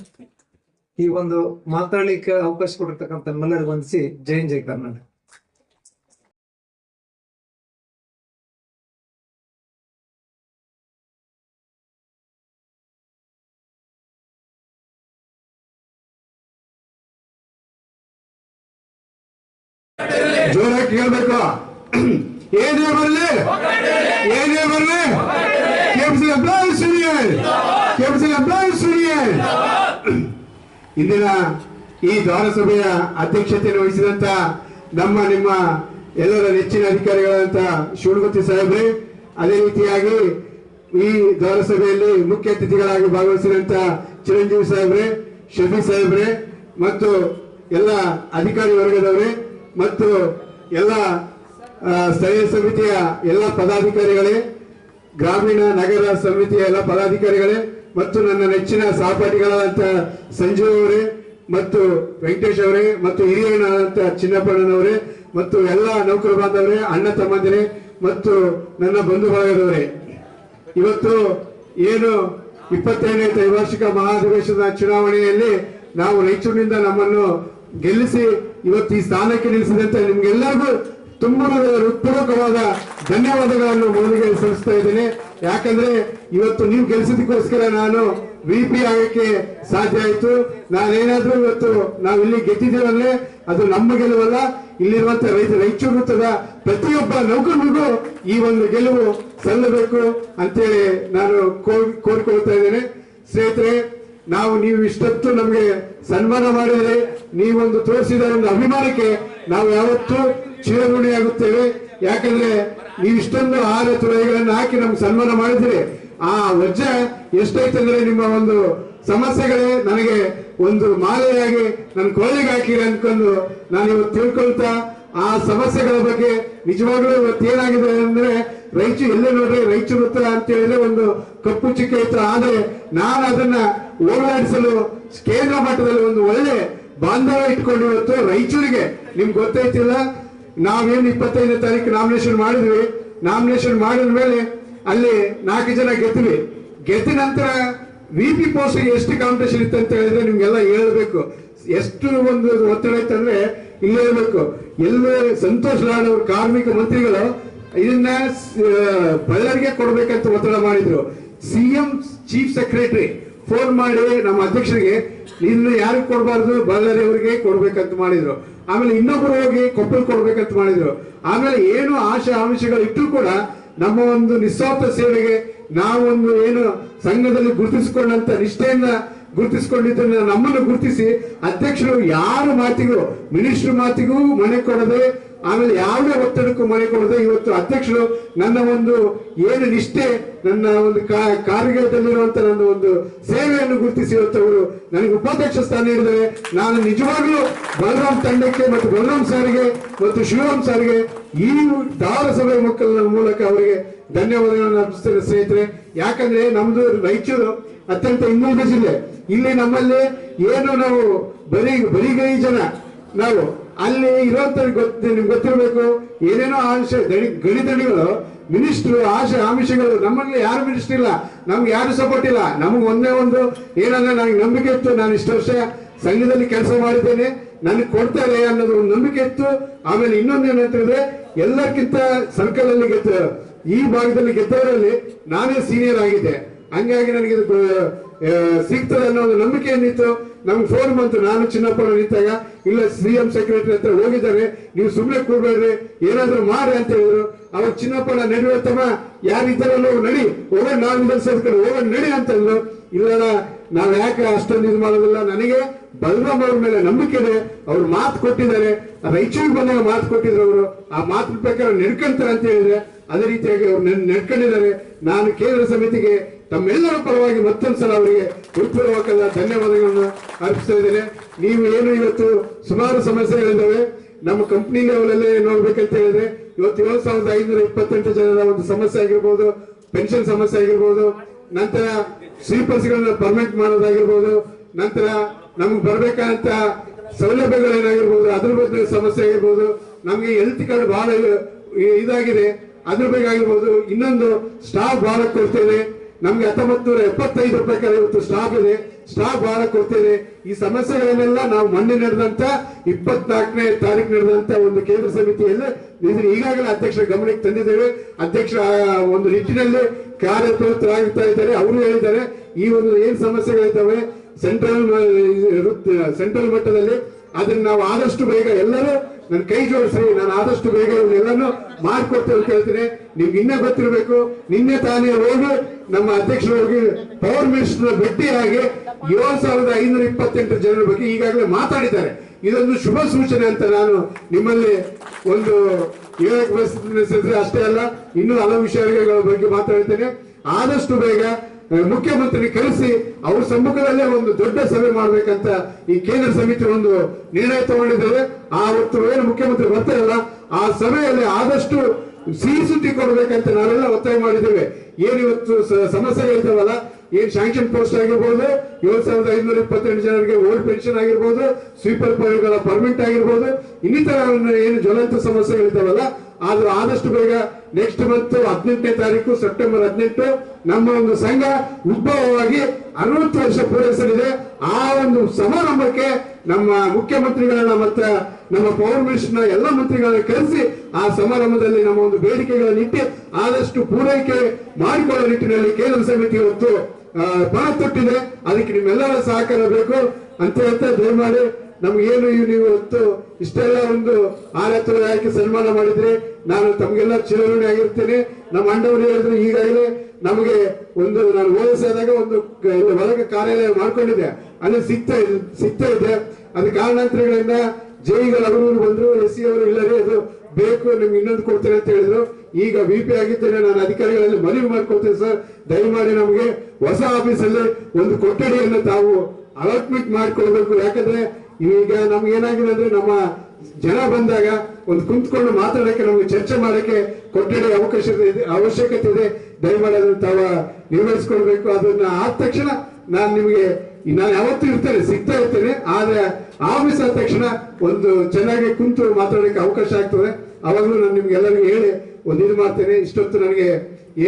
ಈ ಒಂದು ಮಾತಾಡ್ಲಿಕ್ಕೆ ಅವಕಾಶ ಕೊಟ್ಟಿರ್ತಕ್ಕಂಥ ನಮ್ಮೆಲ್ಲರಿಗೂ ವಂದಿಸಿ ಜೈ ಕರ್ನಾಟಕ. ಜೋರಾಗಿ ಕೇಳ್ಬೇಕು. ಏನೇ ಬರಲಿ ಇಂದಿನ ಈ ದ್ವಾರ ಸಭೆಯ ಅಧ್ಯಕ್ಷತೆಯನ್ನು ವಹಿಸಿದಂತ ನಿಮ್ಮ ಎಲ್ಲರ ನೆಚ್ಚಿನ ಅಧಿಕಾರಿಗಳಂತ ಶಿವಣಗುತ್ತಿ ಸಾಹೇಬ್ರೆ, ಅದೇ ರೀತಿಯಾಗಿ ಈ ದ್ವಾರ ಸಭೆಯಲ್ಲಿ ಮುಖ್ಯ ಅತಿಥಿಗಳಾಗಿ ಭಾಗವಹಿಸಿದಂತ ಚಿರಂಜೀವಿ ಸಾಹೇಬ್ರೆ, ಶಫಿ ಸಾಹೇಬ್ರೆ ಮತ್ತು ಎಲ್ಲ ಅಧಿಕಾರಿ ವರ್ಗದವರೇ ಮತ್ತು ಎಲ್ಲ ಸ್ಥಳೀಯ ಸಮಿತಿಯ ಎಲ್ಲ ಪದಾಧಿಕಾರಿಗಳೇ, ಗ್ರಾಮೀಣ ನಗರ ಸಮಿತಿಯ ಎಲ್ಲ ಪದಾಧಿಕಾರಿಗಳೇ ಮತ್ತು ನನ್ನ ನೆಚ್ಚಿನ ಸಹಪಾಠಿಗಳಾದಂತ ಸಂಜೀವ್ ಅವರೇ ಮತ್ತು ವೆಂಕಟೇಶ್ ಅವರೇ ಮತ್ತು ಹಿರಿಯಣ್ಣಾದಂತ ಚಿನ್ನಪ್ಪಣ್ಣನವರೇ ಮತ್ತು ಎಲ್ಲ ನೌಕರ ಬಾಂಧವರೇ, ಅಣ್ಣ ತಮ್ಮಂದಿರೇ ಮತ್ತು ನನ್ನ ಬಂಧು ಬಳಗದವರೇ, ಇವತ್ತು ಏನು 25ನೇ ತ್ರೈವಾರ್ಷಿಕ ಮಹಾಧಿವೇಶನದ ಚುನಾವಣೆಯಲ್ಲಿ ನಾವು ರಾಯಚೂರಿನಿಂದ ನಮ್ಮನ್ನು ಗೆಲ್ಲಿಸಿ ಇವತ್ತು ಈ ಸ್ಥಾನಕ್ಕೆ ನಿಲ್ಲಿಸಿದಂತೆ ನಿಮ್ಗೆಲ್ಲರಿಗೂ ತುಂಬಾ ಹೃತ್ಪೂರ್ವಕವಾದ ಧನ್ಯವಾದಗಳನ್ನು ಮೊದಲಿಗೆ ಸಲ್ಲಿಸ್ತಾ ಇದ್ದೇನೆ. ಯಾಕಂದ್ರೆ ಇವತ್ತು ನೀವು ಗೆಲ್ಲಿಸೋದಕ್ಕೋಸ್ಕರ ನಾನು VP ಆಗಕ್ಕೆ ಸಾಧ್ಯ ಆಯ್ತು. ನಾನೇನಾದ್ರೂ ಇವತ್ತು ನಾವಿಲ್ಲಿ ಗೆದ್ದಿದ್ದೇವಲ್ಲೇ ಅದು ನಮ್ಮ ಗೆಲುವಲ್ಲ, ಇಲ್ಲಿರುವಂತ ರಾಯಚೂರು ವೃತ್ತದ ಪ್ರತಿಯೊಬ್ಬ ನೌಕರನಿಗೂ ಈ ಒಂದು ಗೆಲುವು ಸಲ್ಲಬೇಕು ಅಂತೇಳಿ ನಾನು ಕೋರಿಕೊಳ್ತಾ ಇದ್ದೇನೆ. ಸ್ನೇಹಿತರೆ, ನೀವು ಇಷ್ಟೊತ್ತು ನಮಗೆ ಸನ್ಮಾನ ಮಾಡಿದರೆ ನೀವೊಂದು ತೋರಿಸಿದ ಒಂದು ಅಭಿಮಾನಕ್ಕೆ ನಾವು ಯಾವತ್ತೂ ಚಿರಋಣಿಯಾಗುತ್ತೇವೆ. ಯಾಕಂದ್ರೆ ನೀವು ಇಷ್ಟೊಂದು 6 ತುಳೈಗಳನ್ನು ಹಾಕಿ ನಮ್ಗೆ ಸನ್ಮಾನ ಮಾಡಿದ್ರೆ ಆ ವಜ್ರ ಎಷ್ಟೈತಂದ್ರೆ ನಿಮ್ಮ ಒಂದು ಸಮಸ್ಯೆಗಳೇ ನನಗೆ ಒಂದು ಮಾಲೆಯಾಗಿ ನನ್ನ ಕೊಳ್ಳಿಗೆ ಹಾಕಿರಿ ಅನ್ಕೊಂಡು ನಾನು ಇವತ್ತು ತಿಳ್ಕೊಳ್ತಾ ಆ ಸಮಸ್ಯೆಗಳ ಬಗ್ಗೆ ನಿಜವಾಗ್ಲೂ ಇವತ್ತು ಏನಾಗಿದೆ ಅಂದ್ರೆ ರಾಯಚೂರು ಎಲ್ಲೇ ನೋಡ್ರಿ ರಾಯಚೂರು ಉತ್ತರ ಅಂತ ಹೇಳಿದ್ರೆ ಒಂದು ಕಪ್ಪು ಚಿಕ್ಕ ಇತ್ತು. ಆದ್ರೆ ನಾನು ಅದನ್ನ ಹೋಗಲಾಡಿಸಲು ಕೇಂದ್ರ ಮಟ್ಟದಲ್ಲಿ ಒಂದು ಒಳ್ಳೆ ಬಾಂಧವ್ಯ ಇಟ್ಕೊಂಡು ಇವತ್ತು ರಾಯಚೂರಿಗೆ ನಿಮ್ಗೆ ಗೊತ್ತೈತಿಲ್ಲ, ನಾವೇನು 25ನೇ ತಾರೀಕು ನಾಮಿನೇಷನ್ ಮಾಡಿದ್ವಿ. ನಾಮಿನೇಷನ್ ಮಾಡಿದ ಮೇಲೆ ಅಲ್ಲಿ 4 ಜನ ಗೆದ್ವಿ. ಗೆದ್ದ ನಂತರ VP ಪೋಸ್ಟ್ ಎಷ್ಟು ಕಾಂಪಿಟೇಷನ್ ಇತ್ತು ಅಂತ ಹೇಳಿದ್ರೆ ನಿಮ್ಗೆಲ್ಲ ಹೇಳ್ಬೇಕು. ಎಷ್ಟು ಒಂದು ಒತ್ತಡ ಇತ್ತಂದ್ರೆ ಇಲ್ಲೇ ಹೇಳ್ಬೇಕು. ಎಲ್ಲೇ ಸಂತೋಷ್ ಲಾಡ್ ಅವರು ಕಾರ್ಮಿಕ ಮಂತ್ರಿಗಳು ಇದನ್ನ ಬಳ್ಳಾರಿಗೆ ಕೊಡ್ಬೇಕಂತ ಒತ್ತಡ ಮಾಡಿದ್ರು. CM ಚೀಫ್ ಸೆಕ್ರೆಟರಿ ಫೋನ್ ಮಾಡಿ ನಮ್ಮ ಅಧ್ಯಕ್ಷರಿಗೆ ಇನ್ನು ಯಾರಿಗೆ ಕೊಡಬಾರ್ದು, ಬಳ್ಳಾರಿ ಅವರಿಗೆ ಕೊಡ್ಬೇಕಂತ ಮಾಡಿದ್ರು. ಆಮೇಲೆ ಇನ್ನೊಬ್ರು ಹೋಗಿ ಕೊಪ್ಪಳ ಕೊಡ್ಬೇಕಂತ ಮಾಡಿದ್ರು. ಆಮೇಲೆ ಏನು ಆಶಾ ಆಮಿಷಗಳು ಇಟ್ಟರು ಕೂಡ ನಮ್ಮ ಒಂದು ನಿಸ್ವಾರ್ಥ ಸೇವೆಗೆ ನಾವೊಂದು ಏನು ಸಂಘದಲ್ಲಿ ಗುರುತಿಸಿಕೊಂಡಂತ ನಿಷ್ಠೆಯನ್ನ ಗುರುತಿಸಿಕೊಂಡಿದ್ದನ್ನ ನಮ್ಮನ್ನು ಗುರುತಿಸಿ ಅಧ್ಯಕ್ಷರು ಯಾರ ಮಾತಿಗೂ, ಮಿನಿಸ್ಟರ್ ಮಾತಿಗೂ ಮನೆ ಕೊಡದೆ, ಆಮೇಲೆ ಯಾವುದೇ ಒತ್ತಡಕ್ಕೂ ಮನೆ ಕೊಡದೆ ಇವತ್ತು ಅಧ್ಯಕ್ಷರು ನನ್ನ ಒಂದು ಏನು ನಿಷ್ಠೆ, ನನ್ನ ಒಂದು ಕಾರ್ಯದಲ್ಲಿರುವಂತ ನನ್ನ ಒಂದು ಸೇವೆಯನ್ನು ಗುರುತಿಸಿ ಇವತ್ತು ಅವರು ನನಗೆ ಉಪಾಧ್ಯಕ್ಷ ಸ್ಥಾನ ನೀಡಿದರೆ ನಾನು ನಿಜವಾಗ್ಲೂ ಬಲರಾಮ್ ತಂಡಕ್ಕೆ ಮತ್ತು ಬಲರಾಮ್ ಸಾರಿಗೆ ಮತ್ತು ಶಿವರಾಮ್ ಸಾರಿಗೆ ಈ ಧಾರಸಭೆ ಮಕ್ಕಳ ಮೂಲಕ ಅವರಿಗೆ ಧನ್ಯವಾದಗಳನ್ನು ಅರ್ಪಿಸ್ತೇನೆ ಸ್ನೇಹಿತರೆ. ಯಾಕಂದ್ರೆ ನಮ್ದು ರಾಯಚೂರು ಅತ್ಯಂತ ಹಿಂದುಳಿದ ಜಿಲ್ಲೆ. ಇಲ್ಲಿ ನಮ್ಮಲ್ಲಿ ಏನು ನಾವು ಬರಿಗೈ ಜನ ನಾವು ಅಲ್ಲಿ ಇರುವಂತ ನಿಮ್ಗೆ ಗೊತ್ತಿರಬೇಕು. ಏನೇನೋ ಆಂಶ ಗಣಿತಡಿಗಳು, ಮಿನಿಸ್ಟ್ರು, ಆಮಿಷಗಳು. ನಮ್ಮಲ್ಲಿ ಯಾರು ಮಿನಿಸ್ಟರ್ ಇಲ್ಲ, ನಮ್ಗೆ ಯಾರು ಸಪೋರ್ಟ್ ಇಲ್ಲ. ನಮ್ಗೆ ಒಂದೇ ಒಂದು ಏನಂದ್ರೆ ನನಗೆ ನಂಬಿಕೆ ಇತ್ತು, ನಾನು ಇಷ್ಟು ವರ್ಷ ಸಂಘದಲ್ಲಿ ಕೆಲಸ ಮಾಡಿದ್ದೇನೆ, ನನಗೆ ಕೊಡ್ತಾರೆ ಅನ್ನೋದು ಒಂದು ನಂಬಿಕೆ ಇತ್ತು. ಆಮೇಲೆ ಇನ್ನೊಂದು ಏನಂತಂದ್ರೆ ಎಲ್ಲಕ್ಕಿಂತ ಸರ್ಕಲ್ ಅಲ್ಲಿ ಈ ಭಾಗದಲ್ಲಿ ಗೆದ್ದವರಲ್ಲಿ ನಾನೇ ಸೀನಿಯರ್ ಆಗಿದ್ದೆ. ಹಂಗಾಗಿ ನನಗೆ ಸಿಗ್ತದೆ ಅನ್ನೋ ಒಂದು ನಂಬಿಕೆ ಏನಿತ್ತು. ನಮ್ಗೆ ಫೋನ್ ಬಂತು, ನಾನು ಚಿನ್ನಪ್ಪನ ನಿಂತಾಗ, ಇಲ್ಲ CM ಸೆಕ್ರೆಟರಿ ಹತ್ರ ಹೋಗಿದ್ದಾರೆ, ನೀವು ಸುಮ್ಮನೆ ಕೂರ್ಬೇಡ್ರಿ, ಏನಾದ್ರು ಮಾಡಿ ಅಂತ ಹೇಳಿದ್ರು. ಅವಾಗ ಚಿನ್ನಪ್ಪನ ನಡಿವತ್ತಮ್ಮ ಯಾರಿದ್ದಾರಲ್ಲ ನಡಿ, ಹೋಗೋಣ, ನಾವು ವಿಧಾನಸಭೆ ಕಡೆ ಹೋಗೋಣ ನಡಿ ಅಂತಂದ್ರು. ಇಲ್ಲ ನಾವ್ ಯಾಕೆ ಅಷ್ಟೊಂದು ಇದು ಮಾಡೋದಿಲ್ಲ, ನನಗೆ ಬಲರಾಮ್ ಅವ್ರ ಮೇಲೆ ನಂಬಿಕೆ ಇದೆ. ಅವ್ರು ಮಾತು ಕೊಟ್ಟಿದ್ದಾರೆ, ರಾಯಚೂರಿಗೆ ಬಂದಾಗ ಮಾತು ಕೊಟ್ಟಿದ್ರು. ಅವರು ಆ ಮಾತಿನ ಪ್ರಕಾರ ನಡ್ಕೊಂತಾರೆ ಅಂತ ಹೇಳಿದ್ರೆ ಅದೇ ರೀತಿಯಾಗಿ ಅವ್ರು ನಡ್ಕೊಂಡಿದ್ದಾರೆ. ನಾನು ಕೇಂದ್ರ ಸಮಿತಿಗೆ ತಮ್ಮೆಲ್ಲರ ಪರವಾಗಿ ಮತ್ತೊಂದ್ಸಲ ಅವರಿಗೆ ಹೃತ್ಪೂರ್ವಕವಾದ ಧನ್ಯವಾದಗಳನ್ನು ಅರ್ಪಿಸ್ತಾ ಇದ್ದೇನೆ. ನೀವು ಏನು ಇವತ್ತು ಸುಮಾರು ಸಮಸ್ಯೆಗಳಿದ್ದಾವೆ ನಮ್ಮ ಕಂಪ್ನಿ ಲೆವೆಲಲ್ಲೇ ನೋಡ್ಬೇಕಂತ ಹೇಳಿದ್ರೆ ಇವತ್ತು 7528 ಜನರ ಒಂದು ಸಮಸ್ಯೆ ಆಗಿರ್ಬೋದು, ಪೆನ್ಷನ್ ಸಮಸ್ಯೆ ಆಗಿರ್ಬೋದು, ನಂತರ ಸ್ವೀಪರ್ಸ್ಗಳನ್ನ ಪರ್ಮನೆಂಟ್ ಮಾಡೋದಾಗಿರ್ಬೋದು, ನಂತರ ನಮ್ಗೆ ಬರ್ಬೇಕಂತ ಸೌಲಭ್ಯಗಳೇನಾಗಿರ್ಬೋದು ಅದ್ರ ಬಗ್ಗೆ ಸಮಸ್ಯೆ ಆಗಿರ್ಬೋದು, ನಮ್ಗೆ ಹೆಲ್ತ್ ಕಾರ್ಡ್ ಬಹಳ ಇದಾಗಿದೆ ಅದ್ರ ಬಗ್ಗೆ ಆಗಿರ್ಬೋದು. ಇನ್ನೊಂದು ಸ್ಟಾಫ್ ಬಹಳ ಕೊಡ್ತೇವೆ, ನಮ್ಗೆ 1975 ರೂಪಾಯಿ ಇವತ್ತು ಸ್ಟಾಫ್ ಇದೆ, ಸ್ಟಾಫ್ ಬಹಳ ಕೊಡ್ತೇವೆ. ಈ ಸಮಸ್ಯೆಗಳನ್ನೆಲ್ಲ ನಾವು ಮೊನ್ನೆ ನಡೆದಂತ 24ನೇ ತಾರೀಕು ನಡೆದಂತ ಒಂದು ಕೇಂದ್ರ ಸಮಿತಿಯಲ್ಲಿ ಈಗಾಗಲೇ ಅಧ್ಯಕ್ಷರ ಗಮನಕ್ಕೆ ತಂದಿದ್ದೇವೆ. ಅಧ್ಯಕ್ಷರ ಒಂದು ನಿಟ್ಟಿನಲ್ಲಿ ಕಾರ್ಯಪ್ರವೃತ್ತರಾಗ್ತಾ ಇದ್ದಾರೆ. ಅವರು ಹೇಳಿದ್ದಾರೆ ಈ ಒಂದು ಏನ್ ಸಮಸ್ಯೆಗಳಿದ್ದಾವೆ ಸೆಂಟ್ರಲ್ ಮಟ್ಟದಲ್ಲಿ ಅದನ್ನ ನಾವು ಆದಷ್ಟು ಬೇಗ ಎಲ್ಲರೂ ನನ್ನ ಕೈ ಜೋಡಿಸಿ ನಾನು ಆದಷ್ಟು ಬೇಗ ಎಲ್ಲಾನು ಮಾಡ್ಕೊಡ್ತೇವೆ ಅಂತ ಹೇಳ್ತೀನಿ. ನಿಮ್ಗೆ ಇನ್ನೇ ಗೊತ್ತಿರಬೇಕು, ನಿನ್ನೆ ತಾನೇ ಹೋಗಿ ನಮ್ಮ ಅಧ್ಯಕ್ಷರು ಹೋಗಿ ಪವರ್ ಮಿನಿಸ್ಟರ್ ಭೇಟಿಯಾಗಿ 7528 ಜನರ ಬಗ್ಗೆ ಈಗಾಗಲೇ ಮಾತಾಡಿದ್ದಾರೆ. ಇದೊಂದು ಶುಭ ಸೂಚನೆ ಅಂತ ನಾನು ನಿಮ್ಮಲ್ಲಿ ಒಂದು ಹೇಳಕ್ ಬಯಸಿದ್ರೆ ಅಷ್ಟೇ ಅಲ್ಲ, ಇನ್ನೂ ಹಲವು ವಿಷಯಗಳ ಬಗ್ಗೆ ಮಾತಾಡ್ತೇನೆ. ಆದಷ್ಟು ಬೇಗ ಮುಖ್ಯಮಂತ್ರಿ ಕರೆಸಿ ಅವ್ರ ಸಮ್ಮುಖದಲ್ಲೇ ಒಂದು ದೊಡ್ಡ ಸಭೆ ಮಾಡ್ಬೇಕಂತ ಈ ಕೇಂದ್ರ ಸಮಿತಿ ಒಂದು ನಿರ್ಣಯ ತಗೊಂಡಿದ್ದೇವೆ. ಆ ಹೊತ್ತು ಏನು ಮುಖ್ಯಮಂತ್ರಿ ಬರ್ತಾರಲ್ಲ ಆ ಸಭೆಯಲ್ಲಿ ಆದಷ್ಟು ಸಿಹಿ ಸುದ್ದಿ ಕೊಡ್ಬೇಕಂತ ನಾವೆಲ್ಲ ಒತ್ತಾಯ ಮಾಡಿದ್ದೇವೆ. ಏನಿವತ್ತು ಸಮಸ್ಯೆಗಳಿದ್ದಾವಲ್ಲ, ಏನ್ ಶಾಂಕ್ಷನ್ ಪೋಸ್ಟ್ ಆಗಿರ್ಬೋದು, 7528 ಜನರಿಗೆ ಓಲ್ಡ್ ಪೆನ್ಷನ್ ಆಗಿರ್ಬೋದು, ಸ್ವೀಪರ್ ಗಳ ಪರ್ಮಿಟ್ ಆಗಿರ್ಬೋದು, ಇನ್ನಿತರ ಏನು ಜ್ವಲಂತ ಸಮಸ್ಯೆಗಳಿದ್ದಾವಲ್ಲ ಅದು ಆದಷ್ಟು ಬೇಗ ನೆಕ್ಸ್ಟ್ ಮಂತ್ 18ನೇ ತಾರೀಕು ಸೆಪ್ಟೆಂಬರ್ 18 ನಮ್ಮ ಒಂದು ಸಂಘ ಉದ್ಭವವಾಗಿ 60 ವರ್ಷ ಪೂರೈಸಲಿದೆ. ಆ ಒಂದು ಸಮಾರಂಭಕ್ಕೆ ನಮ್ಮ ಮುಖ್ಯಮಂತ್ರಿಗಳನ್ನ ಮತ್ತೆ ನಮ್ಮ ಪವರ್ ಮಿನಿಸ್ಟರ್ನ ಎಲ್ಲ ಮಂತ್ರಿಗಳನ್ನ ಕರೆಸಿ ಆ ಸಮಾರಂಭದಲ್ಲಿ ನಮ್ಮ ಒಂದು ಬೇಡಿಕೆಗಳನ್ನು ಇಟ್ಟು ಆದಷ್ಟು ಪೂರೈಕೆ ಮಾಡಿಕೊಳ್ಳುವ ನಿಟ್ಟಿನಲ್ಲಿ ಕೇಂದ್ರ ಸಮಿತಿ ಇವತ್ತು ಪಣ ತೊಟ್ಟಿದೆ. ಅದಕ್ಕೆ ನಿಮ್ಮೆಲ್ಲರ ಸಹಕಾರ ಬೇಕು ಅಂತ ಹೇಳ್ತಾ ದಯಮಾಡಿ ನಮ್ಗೇನು ನೀವು ಇವತ್ತು ಇಷ್ಟೆಲ್ಲ ಒಂದು ಆರತ್ತು ಆಯ್ಕೆ ಸನ್ಮಾನ ಮಾಡಿದ್ರೆ ನಾನು ತಮ್ಗೆಲ್ಲ ಚಿರಋಣಿ ಆಗಿರ್ತೇನೆ. ನಮ್ಮ ಅಣ್ಣವರು ಹೇಳಿದ್ರು ಈಗಾಗಲೇ ನಮಗೆ ಒಂದು ನಾನು ಓದಿಸಿದಾಗ ಒಂದು ಒಳಗೆ ಕಾರ್ಯಾಲಯ ಮಾಡ್ಕೊಂಡಿದ್ದೆ, ಅಲ್ಲಿ ಸಿಗ್ತಾ ಇದೆ. ಅದ ಕಾರಣಾಂತರಗಳಿಂದ ಜೈಗಳು ಅವರು ಬಂದ್ರು, SC ಅವರು ಇಲ್ಲದೆ ಅದು ಬೇಕು ನಿಮ್ಗೆ ಇನ್ನೊಂದು ಕೊಡ್ತೇನೆ ಅಂತ ಹೇಳಿದ್ರು. ಈಗ VP ಆಗಿದ್ದೇನೆ, ನಾನು ಅಧಿಕಾರಿಗಳಲ್ಲಿ ಮನವಿ ಮಾಡ್ಕೊಳ್ತೇನೆ ಸರ್, ದಯಮಾಡಿ ನಮಗೆ ಹೊಸ ಆಫೀಸಲ್ಲಿ ಒಂದು ಕೊಠಡಿಯನ್ನು ತಾವು ಅಲಾಟ್ಮೆಂಟ್ ಮಾಡ್ಕೊಳ್ಬೇಕು. ಯಾಕಂದ್ರೆ ಈಗ ನಮ್ಗೆ ಏನಾಗಿದೆ ಅಂದ್ರೆ ನಮ್ಮ ಜನ ಬಂದಾಗ ಒಂದು ಕುಂತ್ಕೊಂಡು ಮಾತಾಡಕ್ಕೆ ನಮ್ಗೆ ಚರ್ಚೆ ಮಾಡಕ್ಕೆ ಕೊಠಡಿ ಅವಶ್ಯಕತೆ ಇದೆ. ದಯಮಾಡಿ ಅದನ್ನು ತಾವ ನಿರ್ವಹಿಸ್ಕೊಳ್ಬೇಕು. ಅದನ್ನ ಆದ ತಕ್ಷಣ ನಾನು ಯಾವತ್ತೂ ಇರ್ತೇನೆ, ಸಿಗ್ತಾ ಇರ್ತೇನೆ. ಆದ್ರೆ ಆಫೀಸ್ ಆದ ತಕ್ಷಣ ಒಂದು ಚೆನ್ನಾಗಿ ಕುಂತು ಮಾತಾಡಕ್ಕೆ ಅವಕಾಶ ಆಗ್ತದೆ. ಅವಾಗಲೂ ನಾನು ನಿಮ್ಗೆ ಎಲ್ಲರಿಗೂ ಹೇಳಿ ಒಂದು ಇದು ಮಾಡ್ತೇನೆ. ಇಷ್ಟೊತ್ತು ನನಗೆ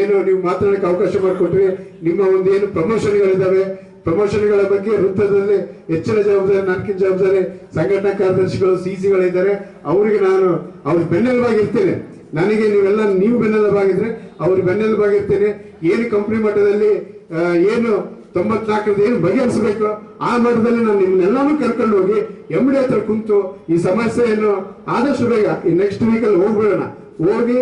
ಏನು ನೀವು ಮಾತನಾಡಕ್ಕೆ ಅವಕಾಶ ಮಾಡಿಕೊಟ್ರಿ. ನಿಮ್ಮ ಒಂದು ಏನು ಪ್ರಮೋಷನ್ಗಳಿದ್ದಾವೆ, ಪ್ರಮೋಷನ್ಗಳ ಬಗ್ಗೆ ವೃತ್ತದಲ್ಲಿ ಹೆಚ್ಚಿನ ಜವಾಬ್ದಾರಿ, ನನಗಿನ ಜವಾಬ್ದಾರಿ ಸಂಘಟನಾ ಕಾರ್ಯದರ್ಶಿಗಳು, ಸಿಸಿಗಳಿದ್ದಾರೆ. ಅವರಿಗೆ ನಾನು ಅವ್ರ ಬೆನ್ನೆಲುಬಾಗಿರ್ತೇನೆ. ನನಗೆ ನೀವು ಬೆನ್ನೆಲುಬಾಗಿದ್ರೆ ಅವ್ರ ಬೆನ್ನೆಲುಬಾಗಿರ್ತೇನೆ. ಏನು ಕಂಪನಿ ಮಟ್ಟದಲ್ಲಿ ಏನು 94 ಏನು ಬಗೆಹರಿಸಬೇಕು ಆ ಮಟ್ಟದಲ್ಲಿ ನಾನು ನಿಮ್ಮನ್ನೆಲ್ಲಾನು ಕರ್ಕೊಂಡು ಹೋಗಿ MD ಹತ್ರ ಕುಂತು ಈ ಸಮಸ್ಯೆಯನ್ನು ಆದಷ್ಟು ಬೇಗ ಈ ನೆಕ್ಸ್ಟ್ ವೀಕಲ್ಲಿ ಹೋಗ್ಬಿಡೋಣ. ಹೋಗಿ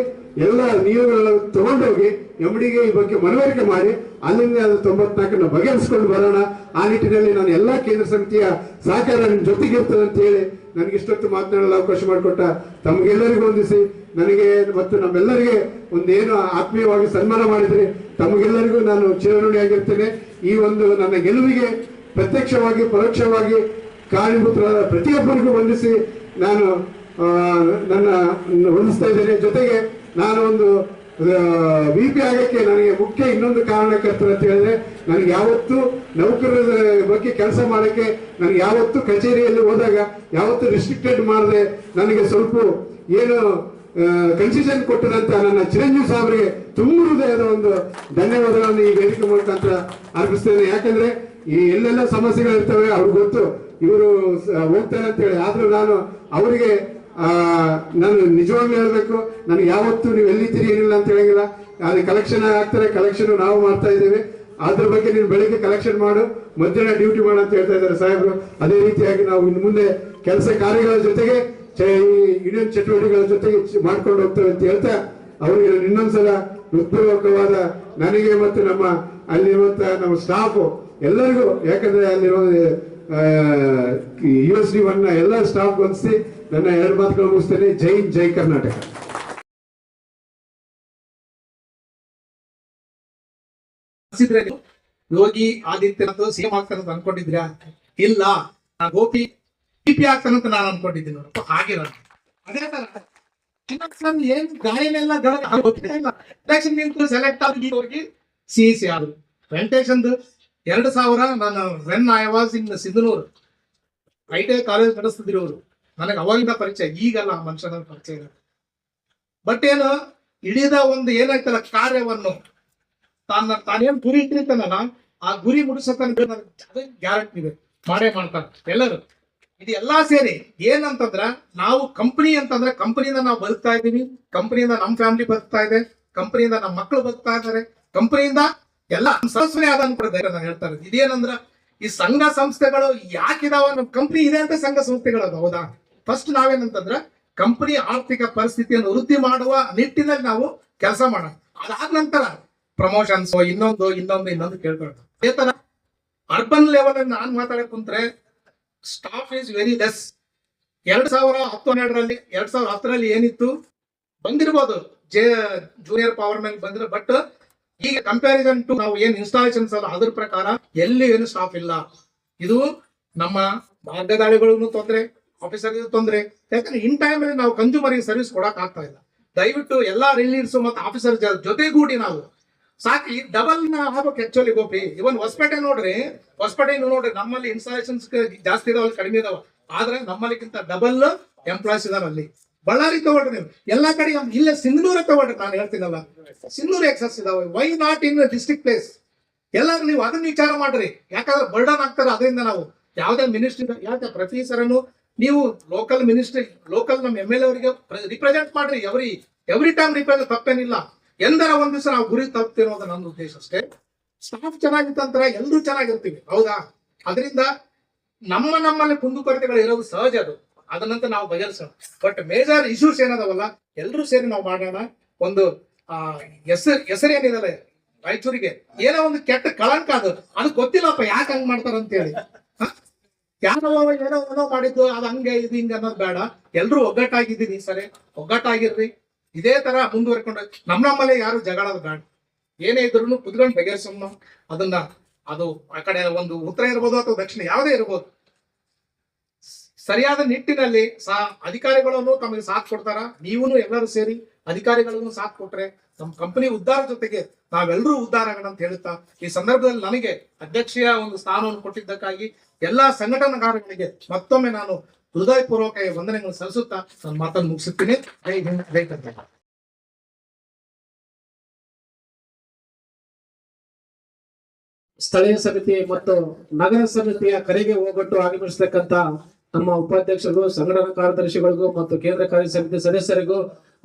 ಎಲ್ಲ ನಿಯಮಗಳನ್ನ ತಗೊಂಡೋಗಿ MDಗೆ ಈ ಬಗ್ಗೆ ಮನವರಿಕೆ ಮಾಡಿ ಅಲ್ಲಿಂದ ಅದು 94 ಬಗೆಹರಿಸ್ಕೊಂಡು ಬರೋಣ. ಆ ನಿಟ್ಟಿನಲ್ಲಿ ನಾನು ಎಲ್ಲಾ ಕೇಂದ್ರ ಸಮಿತಿಯ ಸಹಕಾರ ನಿಮ್ಮ ಜೊತೆಗಿರ್ತದೆ ಅಂತ ಹೇಳಿ ನನಗೆ ಇಷ್ಟೊತ್ತು ಮಾತನಾಡಲು ಅವಕಾಶ ಮಾಡಿಕೊಟ್ಟ ತಮಗೆಲ್ಲರಿಗೂ ವಂದಿಸಿ, ನನಗೆ ಮತ್ತು ನಮ್ಮೆಲ್ಲರಿಗೆ ಒಂದೇನು ಆತ್ಮೀಯವಾಗಿ ಸನ್ಮಾನ ಮಾಡಿದ್ರಿ, ತಮಗೆಲ್ಲರಿಗೂ ನಾನು ಚಿರಋಣಿಯಾಗಿರ್ತೇನೆ. ಈ ಒಂದು ನನ್ನ ಗೆಲುವಿಗೆ ಪ್ರತ್ಯಕ್ಷವಾಗಿ ಪರೋಕ್ಷವಾಗಿ ಕಾರಣೀಭೂತರಾದ ಪ್ರತಿಯೊಬ್ಬರಿಗೂ ವಂದಿಸಿ ನಾನು ನನ್ನ ವಂದಿಸ್ತಾ ಇದ್ದೇನೆ. ಜೊತೆಗೆ ನಾನು ಒಂದು VP ಆಗಕ್ಕೆ ನನಗೆ ಮುಖ್ಯ ಇನ್ನೊಂದು ಕಾರಣಕರ್ತರು ಅಂತ ಹೇಳಿದ್ರೆ, ನನಗೆ ಯಾವತ್ತು ನೌಕರರ ಬಗ್ಗೆ ಕೆಲಸ ಮಾಡಕ್ಕೆ ನನಗೆ ಯಾವತ್ತು ಕಚೇರಿಯಲ್ಲಿ ಹೋದಾಗ ಯಾವತ್ತು ರಿಸ್ಟ್ರಿಕ್ಟೆಡ್ ಮಾಡದೆ ನನಗೆ ಸ್ವಲ್ಪ ಏನು ಕನ್ಸೆಷನ್ ಕೊಟ್ಟದಂತ ನನ್ನ ಚಿರಂಜೀವಿ ಸಾಹೇಬರಿಗೆ ತುಂಬ ಹೃದಯದ ಒಂದು ಧನ್ಯವಾದಗಳನ್ನು ಈ ವೇದಿಕೆ ಮುಖಾಂತರ ಅರ್ಪಿಸ್ತೇನೆ. ಯಾಕಂದ್ರೆ ಈ ಎಲ್ಲೆಲ್ಲ ಸಮಸ್ಯೆಗಳಿರ್ತವೆ ಅವ್ರಿಗೆ ಗೊತ್ತು, ಇವರು ಹೋಗ್ತಾರೆ ಅಂತ ಹೇಳಿ. ಆದ್ರೂ ನಾನು ಅವರಿಗೆ ನಾನು ನಿಜವಾಗ್ಲೂ ಹೇಳ್ಬೇಕು, ನನಗೆ ಯಾವತ್ತು ನೀವು ಎಲ್ಲಿದ್ದೀರಿ ಏನಿಲ್ಲ ಅಂತ ಹೇಳಿಲ್ಲ. ಅದು ಕಲೆಕ್ಷನ್ ಆಗ್ತಾರೆ, ಕಲೆಕ್ಷನ್ ನಾವು ಮಾಡ್ತಾ ಇದ್ದೇವೆ. ಅದ್ರ ಬಗ್ಗೆ ನೀನು ಬೆಳಿಗ್ಗೆ ಕಲೆಕ್ಷನ್ ಮಾಡು, ಮಧ್ಯಾಹ್ನ ಡ್ಯೂಟಿ ಮಾಡು ಅಂತ ಹೇಳ್ತಾ ಇದ್ದಾರೆ ಸಾಹೇಬರು. ಅದೇ ರೀತಿಯಾಗಿ ನಾವು ಇನ್ನು ಮುಂದೆ ಕೆಲಸ ಕಾರ್ಯಗಳ ಜೊತೆಗೆ ಯೂನಿಯನ್ ಚಟುವಟಿಕೆಗಳ ಜೊತೆಗೆ ಮಾಡ್ಕೊಂಡು ಹೋಗ್ತೇವೆ ಅಂತ ಹೇಳ್ತಾ ಅವರಿಗೆ ಇನ್ನೊಂದ್ಸಲ ಹೃತ್ಪೂರ್ವಕವಾದ ನನಗೆ ಮತ್ತು ನಮ್ಮ ಅಲ್ಲಿರುವಂತ ನಮ್ಮ ಸ್ಟಾಫ್ ಎಲ್ಲರಿಗೂ, ಯಾಕಂದ್ರೆ ಅಲ್ಲಿರುವ USD1 ಎಲ್ಲ ಸ್ಟಾಫ್ ವಂದಿಸಿ ನನ್ನ 2 ಮಾತುಗಳು ಮುಗಿಸ್ತೇನೆ. ಜೈ ಹಿಂದ್, ಜೈ ಕರ್ನಾಟಕ. ಯೋಗಿ ಆದಿತ್ಯನಾಥ್ CM ಆಗ್ತಾನಂತ ಅನ್ಕೊಂಡಿದ್ರಾ? ಇಲ್ಲ, ನಾನು ಗೋಪಿ PP ಆಗ್ತಾನಂತ ನಾನು ಅನ್ಕೊಂಡಿದ್ದೀನಿ. ನೋಡಪ್ಪ ಹಾಗಿರೋ ಅದೇ ತರ ಏನ್ ಗಾಯನೆಲ್ಲ ಎಲೆಕ್ಷನ್ ನಿಂತು ಸೆಲೆಕ್ಟ್ ಆಗಿ ಹೋಗಿ CEC ಆದ್ರು. ವೆಂಕಟೇಶನ್ 2000 ನಾನು when I was in Sindhanur ITI college ನಡೆಸ್ತಿದ್ರು. ನನಗೆ ಅವಾಗಿಂದ ಪರಿಚಯ, ಈಗಲ್ಲ ಆ ಮನುಷ್ಯನ ಪರಿಚಯ. ಬಟ್ ಏನು ಇಡೀದ ಒಂದು ಏನಾಯ್ತಲ್ಲ ಕಾರ್ಯವನ್ನು ತಾನೇನ್ ಗುರಿ ಇಟ್ಟಿರ್ತಾನಲ್ಲ ಆ ಗುರಿ ಮುಡಿಸತನ ಗ್ಯಾರಂಟಿ ಇದೆ, ಮಾಡೇ ಮಾಡ್ತಾರೆ ಎಲ್ಲರೂ. ಇದು ಎಲ್ಲಾ ಸೇರಿ ಏನಂತಂದ್ರ ನಾವು ಕಂಪನಿ ಅಂತಂದ್ರೆ ಕಂಪನಿಯಿಂದ ನಾವು ಬದುಕ್ತಾ ಇದೀವಿ, ಕಂಪನಿಯಿಂದ ನಮ್ಮ ಫ್ಯಾಮಿಲಿ ಬದುಕ್ತಾ ಇದೆ, ಕಂಪನಿಯಿಂದ ನಮ್ಮ ಮಕ್ಕಳು ಬದುಕ್ತಾ ಇದ್ದಾರೆ, ಕಂಪನಿಯಿಂದ ಎಲ್ಲ ಸದಸ್ಯರೇ ಆದ ನಾನು ಹೇಳ್ತಾ ಇರೋದು. ಇದೇನಂದ್ರ ಈ ಸಂಘ ಸಂಸ್ಥೆಗಳು ಯಾಕಿದಾವ, ನಮ್ಮ ಕಂಪನಿ ಇದೆ ಅಂತ ಸಂಘ ಸಂಸ್ಥೆಗಳು ಅದು. ಹೌದಾ? ಫಸ್ಟ್ ನಾವೇನಂತಂದ್ರ ಕಂಪನಿ ಆರ್ಥಿಕ ಪರಿಸ್ಥಿತಿಯನ್ನು ವೃದ್ಧಿ ಮಾಡುವ ನಿಟ್ಟಿನಲ್ಲಿ ನಾವು ಕೆಲಸ ಮಾಡೋಣ. ಅದಾದ ನಂತರ ಪ್ರಮೋಷನ್ಸ್ ಇನ್ನೊಂದು ಕೇಳ್ಕೊಳ್ತಾರೆ. ಅದೇ ತರ ಅರ್ಬನ್ ಲೆವೆಲ್ ಅಲ್ಲಿ ನಾನು ಮಾತಾಡಕ್ ಕುಂತ್ರೆ ಸ್ಟಾಫ್ ಈಸ್ ವೆರಿ ಲೆಸ್. 2012ರಲ್ಲಿ 2010ರಲ್ಲಿ ಏನಿತ್ತು ಬಂದಿರ್ಬೋದು ಜೂನಿಯರ್ ಪವರ್ ಮ್ಯಾನ್ ಬಂದ್ರೆ, ಬಟ್ ಈಗ ಕಂಪ್ಯಾರಿಸನ್ ಟು ನಾವು ಏನ್ ಇನ್ಸ್ಟಾಲೇಷನ್ಸ್ ಅಲ್ಲ ಅದ್ರ ಪ್ರಕಾರ ಎಲ್ಲಿ ಏನು ಸ್ಟಾಫ್ ಇಲ್ಲ. ಇದು ನಮ್ಮ ಮಾರ್ಗದಾಳಿಗಳು ತೊಂದ್ರೆ, ಆಫೀಸರ್ಗೂ ತೊಂದ್ರೆ. ಯಾಕಂದ್ರೆ ಇನ್ ಟೈಮ್ ಅಲ್ಲಿ ನಾವು ಕನ್ಸ್ಯೂಮರ್ ಸರ್ವಿಸ್ ಕೊಡಕ್ ಆಗ್ತಾ ಇಲ್ಲ. ದಯವಿಟ್ಟು ಎಲ್ಲಾ ರಿಲೀಡ್ಸ್ ಮತ್ತು ಆಫೀಸರ್ ಜೊತೆಗೂಡಿ ನಾವು ಸಾಕಿ ಡಬಲ್ ಆಗ್ಬೇಕು. ಆಕ್ಚುಲಿ ಗೋಪಿ ಇವನ್ ಹೊಸಪೇಟೆ ನೋಡ್ರಿ, ನಮ್ಮಲ್ಲಿ ಇನ್ಸ್ಟಾಲೇಷನ್ಸ್ ಜಾಸ್ತಿ ಇದಾವಲ್ಲಿ, ಕಡಿಮೆ ಇದಾವ. ಆದ್ರೆ ನಮ್ಮಲ್ಲಿಗಿಂತ ಡಬಲ್ ಎಂಪ್ಲಾಯ್ಸ್ ಇದಾವ ಅಲ್ಲಿ. ಬಳ್ಳಾರಿ ತಗೊಳ್ರಿ ನೀವು, ಎಲ್ಲಾ ಕಡೆ ಇಲ್ಲೇ ಸಿಂಧನೂರ ತಗೊಳ್ರಿ. ನಾನು ಹೇಳ್ತೀನಲ್ಲ, ಸಿಂಧನೂರು ಎಕ್ಸಸ್ ಇದಾವೆ. Why not in district place? ಎಲ್ಲರೂ ನೀವು ಅದನ್ನ ವಿಚಾರ ಮಾಡ್ರಿ. ಯಾಕಂದ್ರೆ ಬರ್ಡನ್ ಆಗ್ತಾರೆ ಅದರಿಂದ. ನಾವು ಯಾವ್ದೇ ಮಿನಿಸ್ಟ್ರಿ ಯಾಕೆ ಪ್ರತಿ ಸರನು ನೀವು ಲೋಕಲ್ ಮಿನಿಸ್ಟ್ರಿ, ಲೋಕಲ್ ನಮ್ಮ MLA ಅವರಿಗೆ ರಿಪ್ರೆಸೆಂಟ್ ಮಾಡ್ರಿ. ಎವ್ರಿ ಟೈಮ್ ರಿಪ್ರೆಸೆಂಟ್ ತಪ್ಪೇನಿಲ್ಲ. ಎಂದರ ಒಂದ್ ದಿವಸ ನಾವು ಗುರಿ ತಪ್ಪಿರೋದು ನನ್ನ ಉದ್ದೇಶ ಅಷ್ಟೇ. ಸ್ಟಾಫ್ ಚೆನ್ನಾಗಿತ್ತಂತರ ಎಲ್ಲರೂ ಚೆನ್ನಾಗಿರ್ತೀವಿ, ಹೌದಾ? ಅದರಿಂದ ನಮ್ಮಲ್ಲಿ ಕುಂದುಕೊರತೆಗಳು ಇರೋದು ಸಹಜ, ಅದನ್ನಂತ ನಾವು ಬಗೆಹರಿಸೋಣ. ಬಟ್ ಮೇಜರ್ ಇಶ್ಯೂಸ್ ಏನದವಲ್ಲ ಎಲ್ಲರೂ ಸೇರಿ ನಾವು ಮಾಡೋಣ. ಒಂದು ಹೆಸರೇನಿದಲ್ಲ ರಾಯಚೂರಿಗೆ ಏನೋ ಒಂದು ಕೆಟ್ಟ ಕಳಂಕ, ಅದು ಗೊತ್ತಿಲ್ಲಪ್ಪ ಯಾಕೆ ಹಂಗ್ ಮಾಡ್ತಾರ ಅಂತ ಹೇಳಿ. ಏನೋ ಮಾಡಿದ್ದು ಅದು ಹಂಗೆ ಇದು ಹಿಂಗ ಅನ್ನೋದು ಬೇಡ. ಎಲ್ರು ಒಗ್ಗಟ್ಟಾಗಿದ್ದೀನಿ, ಸರಿ ಒಗ್ಗಟ್ಟಾಗಿರ್ರಿ. ಇದೇ ತರ ಮುಂದುವರ್ಕೊಂಡು ನಮ್ಮಲ್ಲೇ ಯಾರು ಜಗಳದ ಬೇಡ. ಏನೇ ಇದ್ರು ಕುತ್ಕೊಂಡು ಬಗೆಹರಿಸೋಣ ಅದನ್ನ. ಅದು ಆ ಕಡೆ ಒಂದು ಉತ್ತರ ಇರ್ಬೋದು ಅಥವಾ ದಕ್ಷಿಣ ಯಾವುದೇ ಇರ್ಬೋದು, ಸರಿಯಾದ ನಿಟ್ಟಿನಲ್ಲಿ ಅಧಿಕಾರಿಗಳನ್ನು ತಮಗೆ ಸಾಥ್ ಕೊಡ್ತಾರ. ನೀವೂ ಎಲ್ಲರೂ ಸೇರಿ ಅಧಿಕಾರಿಗಳನ್ನು ಸಾಥ್ ಕೊಟ್ರೆ ನಮ್ಮ ಕಂಪನಿ ಉದ್ಧಾರ ಜೊತೆಗೆ ನಾವೆಲ್ಲರೂ ಉದ್ಧಾರ ಆಗೋಣ ಅಂತ ಹೇಳುತ್ತಾ ಈ ಸಂದರ್ಭದಲ್ಲಿ ನನಗೆ ಅಧ್ಯಕ್ಷೀಯ ಒಂದು ಸ್ಥಾನವನ್ನು ಕೊಟ್ಟಿದ್ದಕ್ಕಾಗಿ ಎಲ್ಲಾ ಸಂಘಟನಾಕಾರಗಳಿಗೆ ಮತ್ತೊಮ್ಮೆ ನಾನು ಹೃದಯಪೂರ್ವಕ ವಂದನೆಗಳನ್ನು ಸಲ್ಲಿಸುತ್ತಾ ನನ್ನ ಮಾತನ್ನು ಮುಗಿಸುತ್ತೀನಿ. ಜೈ ಹಿಂದ್, ಜೈ ಕರ್ನಾಟಕ. ಸ್ಥಳೀಯ ಸಮಿತಿ ಮತ್ತು ನಗರ ಸಮಿತಿಯ ಕರೆಗೆ ಹೋಗೊಟ್ಟು ಆಗಮಿಸತಕ್ಕಂತ ನಮ್ಮ ಉಪಾಧ್ಯಕ್ಷರಿಗೂ ಸಂಘಟನಾ ಕಾರ್ಯದರ್ಶಿಗಳಿಗೂ ಮತ್ತು ಕೇಂದ್ರ ಕಾರ್ಯ ಸಮಿತಿ ಸದಸ್ಯರಿಗೂ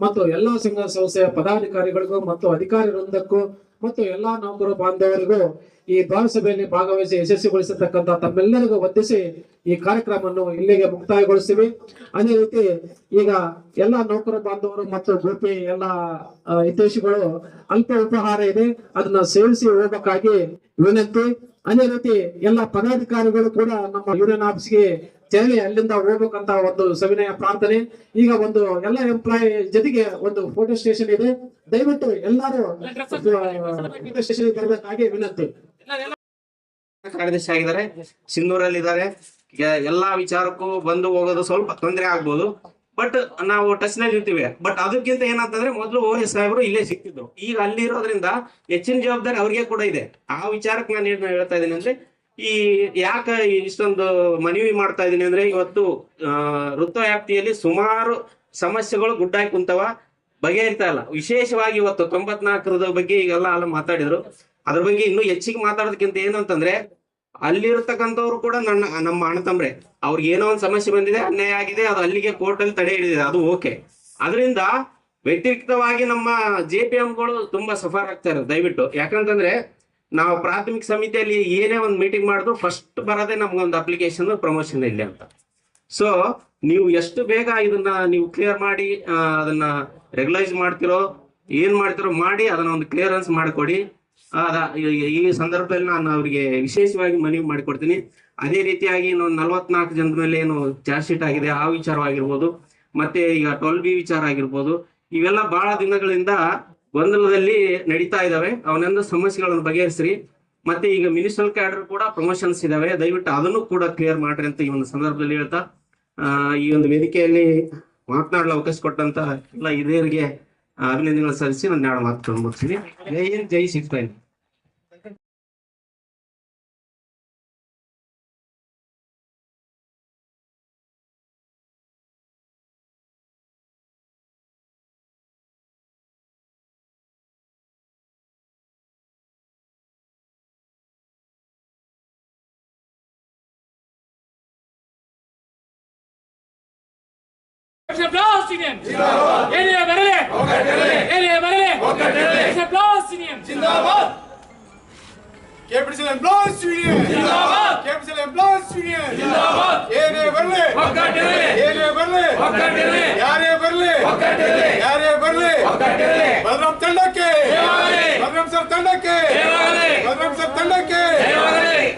ಮತ್ತು ಎಲ್ಲಾ ಸಂಘ ಸಂಸ್ಥೆಯ ಪದಾಧಿಕಾರಿಗಳಿಗೂ ಮತ್ತು ಅಧಿಕಾರಿ ವೃಂದಕ್ಕೂ ಮತ್ತು ಎಲ್ಲಾ ನೌಕರ ಬಾಂಧವರಿಗೂ ಈ ದ್ವಾರ ಸಭೆಯಲ್ಲಿ ಭಾಗವಹಿಸಿ ಯಶಸ್ವಿಗೊಳಿಸತಕ್ಕಂತ ತಮ್ಮೆಲ್ಲರಿಗೂ ವಂದಿಸಿ ಈ ಕಾರ್ಯಕ್ರಮವನ್ನು ಇಲ್ಲಿಗೆ ಮುಕ್ತಾಯಗೊಳಿಸ್ತೀವಿ. ಅದೇ ರೀತಿ ಈಗ ಎಲ್ಲಾ ನೌಕರ ಬಾಂಧವರು ಮತ್ತು ಗೋಪಿ ಎಲ್ಲಾ ಹಿತೈಷಿಗಳು ಅಲ್ಪ ಉಪಹಾರ ಇದೆ, ಅದನ್ನ ಸೇವಿಸಿ ಹೋಗಬೇಕಾಗಿ ವಿನಂತಿ. ಅದೇ ರೀತಿ ಎಲ್ಲ ಪದಾಧಿಕಾರಿಗಳು ಕೂಡ ನಮ್ಮ ಯೂನಿಯನ್ ಆಫೀಸ್ಗೆ ತೆರಳಿ ಅಲ್ಲಿಂದ ಹೋಗ್ಬೇಕಂತ ಒಂದು ಸವಿನಯ ಪ್ರಾರ್ಥನೆ. ಈಗ ಒಂದು ಎಲ್ಲ ಎಂಪ್ಲಾಯಿ ಜೊತೆಗೆ ಒಂದು ಫೋಟೋ ಸ್ಟೇಷನ್ ಇದೆ, ದಯವಿಟ್ಟು ಎಲ್ಲರೂ ಫೋಟೋ ಸ್ಟೇಷನ್ ಬರಬೇಕಾಗಿ ವಿನಂತಿ. ಕಾರ್ಯದರ್ಶಿ ಆಗಿದ್ದಾರೆ, ಸಿಂಧೂರಲ್ಲಿ ಇದ್ದಾರೆ. ಎಲ್ಲಾ ವಿಚಾರಕ್ಕೂ ಬಂದು ಹೋಗೋದು ಸ್ವಲ್ಪ ತೊಂದರೆ ಆಗ್ಬೋದು, ಬಟ್ ನಾವು ಟಚ್ ನಲ್ಲಿ ಇರ್ತೀವಿ. ಬಟ್ ಅದಕ್ಕಿಂತ ಏನಂತಂದ್ರೆ ಮೊದಲು OS ಸಾಹೇಬರು ಇಲ್ಲೇ ಸಿಕ್ತಿದ್ರು, ಈಗ ಅಲ್ಲಿ ಇರೋದ್ರಿಂದ ಹೆಚ್ಚಿನ ಜವಾಬ್ದಾರಿ ಅವ್ರಿಗೆ ಕೂಡ ಇದೆ. ಆ ವಿಚಾರಕ್ಕೆ ನಾನು ಏನ್ ಹೇಳ್ತಾ ಇದ್ದೀನಿ ಅಂದ್ರೆ, ಈ ಯಾಕೆ ಇಷ್ಟೊಂದು ಮನವಿ ಮಾಡ್ತಾ ಇದೀನಿ ಅಂದ್ರೆ, ಇವತ್ತು ವೃತ್ತ ವ್ಯಾಪ್ತಿಯಲ್ಲಿ ಸುಮಾರು ಸಮಸ್ಯೆಗಳು ಗುಡ್ಡಾಗಿ ಕುಂತವ, ಬಗೆಹರಿತಾ ಇಲ್ಲ. ವಿಶೇಷವಾಗಿ ಇವತ್ತು 94ರ ಬಗ್ಗೆ ಈಗೆಲ್ಲ ಅಲ್ಲ ಮಾತಾಡಿದ್ರು, ಅದ್ರ ಬಗ್ಗೆ ಇನ್ನೂ ಹೆಚ್ಚಿಗೆ ಮಾತಾಡೋದಕ್ಕಿಂತ ಏನಂತಂದ್ರೆ, ಅಲ್ಲಿರ್ತಕ್ಕಂಥವ್ರು ಕೂಡ ನಮ್ಮ ಅಣ್ಣ ತಮ್ರೆ, ಅವ್ರಿಗೆ ಏನೋ ಒಂದು ಸಮಸ್ಯೆ ಬಂದಿದೆ, ಅನ್ಯಾಯ ಆಗಿದೆ, ಅದು ಅಲ್ಲಿಗೆ ಕೋರ್ಟ್ ಅಲ್ಲಿ ತಡೆ ಹಿಡಿದಿದೆ, ಅದು ಓಕೆ. ಅದರಿಂದ ವ್ಯತಿರಿಕ್ತವಾಗಿ ನಮ್ಮ JPMಗಳು ತುಂಬಾ ಸಫರ್ ಆಗ್ತಾ ಇರೋದು. ದಯವಿಟ್ಟು, ಯಾಕಂತಂದ್ರೆ ನಾವು ಪ್ರಾಥಮಿಕ ಸಮಿತಿಯಲ್ಲಿ ಏನೇ ಒಂದು ಮೀಟಿಂಗ್ ಮಾಡಿದ್ರು ಫಸ್ಟ್ ಬರೋದೇ ನಮ್ಗೊಂದು ಅಪ್ಲಿಕೇಶನ್ ಪ್ರಮೋಷನ್ ಇಲ್ಲಿ ಅಂತ. ಸೊ ನೀವು ಎಷ್ಟು ಬೇಗ ಇದನ್ನ ನೀವು ಕ್ಲಿಯರ್ ಮಾಡಿ ಅದನ್ನ ರೆಗ್ಯುಲೈಸ್ ಮಾಡ್ತಿರೋ ಏನ್ ಮಾಡ್ತಿರೋ ಮಾಡಿ ಅದನ್ನ ಒಂದು ಕ್ಲಿಯರೆನ್ಸ್ ಮಾಡಿಕೊಡಿ. ಈ ಸಂದರ್ಭದಲ್ಲಿ ನಾನು ಅವರಿಗೆ ವಿಶೇಷವಾಗಿ ಮನವಿ ಮಾಡಿಕೊಡ್ತೀನಿ. ಅದೇ ರೀತಿಯಾಗಿ 44 ಜನದ ಮೇಲೆ ಏನು ಚಾರ್ಜ್ ಶೀಟ್ ಆಗಿದೆ ಆ ವಿಚಾರವಾಗಿರ್ಬೋದು, ಮತ್ತೆ ಈಗ 12B ವಿಚಾರ ಆಗಿರ್ಬೋದು, ಇವೆಲ್ಲ ಬಹಳ ದಿನಗಳಿಂದ ಗೊಂದಲದಲ್ಲಿ ನಡೀತಾ ಇದಾವೆ. ಅವನೆಲ್ಲ ಸಮಸ್ಯೆಗಳನ್ನು ಬಗೆಹರಿಸ್ರಿ. ಮತ್ತೆ ಈಗ ಮಿನಿಸ್ಟ್ರಲ್ ಕ್ಯಾಡರ್ ಕೂಡ ಪ್ರಮೋಷನ್ಸ್ ಇದಾವೆ, ದಯವಿಟ್ಟು ಅದನ್ನು ಕೂಡ ಕ್ಲಿಯರ್ ಮಾಡ್ರಿ ಅಂತ ಈ ಒಂದು ಸಂದರ್ಭದಲ್ಲಿ ಹೇಳ್ತಾ, ಈ ಒಂದು ವೇದಿಕೆಯಲ್ಲಿ ಮಾತನಾಡಲು ಅವಕಾಶ ಕೊಟ್ಟಂತ ಎಲ್ಲ ಹಿರಿಯರಿಗೆ ಅಭಿನಂದನೆಗಳು ಸಲ್ಲಿಸಿ ನಾನು 2 ಮಾತುಗಳನ್ನು ಮುಗಿಸ್ತೀನಿ. ಜೈ ಹಿಂದ್, ಜೈ ಸಿಕ್ಸ್ಟೈನ್. Palestinian Zindabad. Yeniye berele. Yeniye berele. Palestinian Zindabad. Capital Employees Union Zindabad. Capital Employees Union Zindabad. Yeniye berele. Yeniye berele. Yare berele. Yare berele. Balram Tandake. Balram Sir Tandake. Balram Sir Tandake.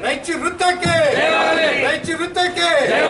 Raichi Ruttake. Raichi Ruttake.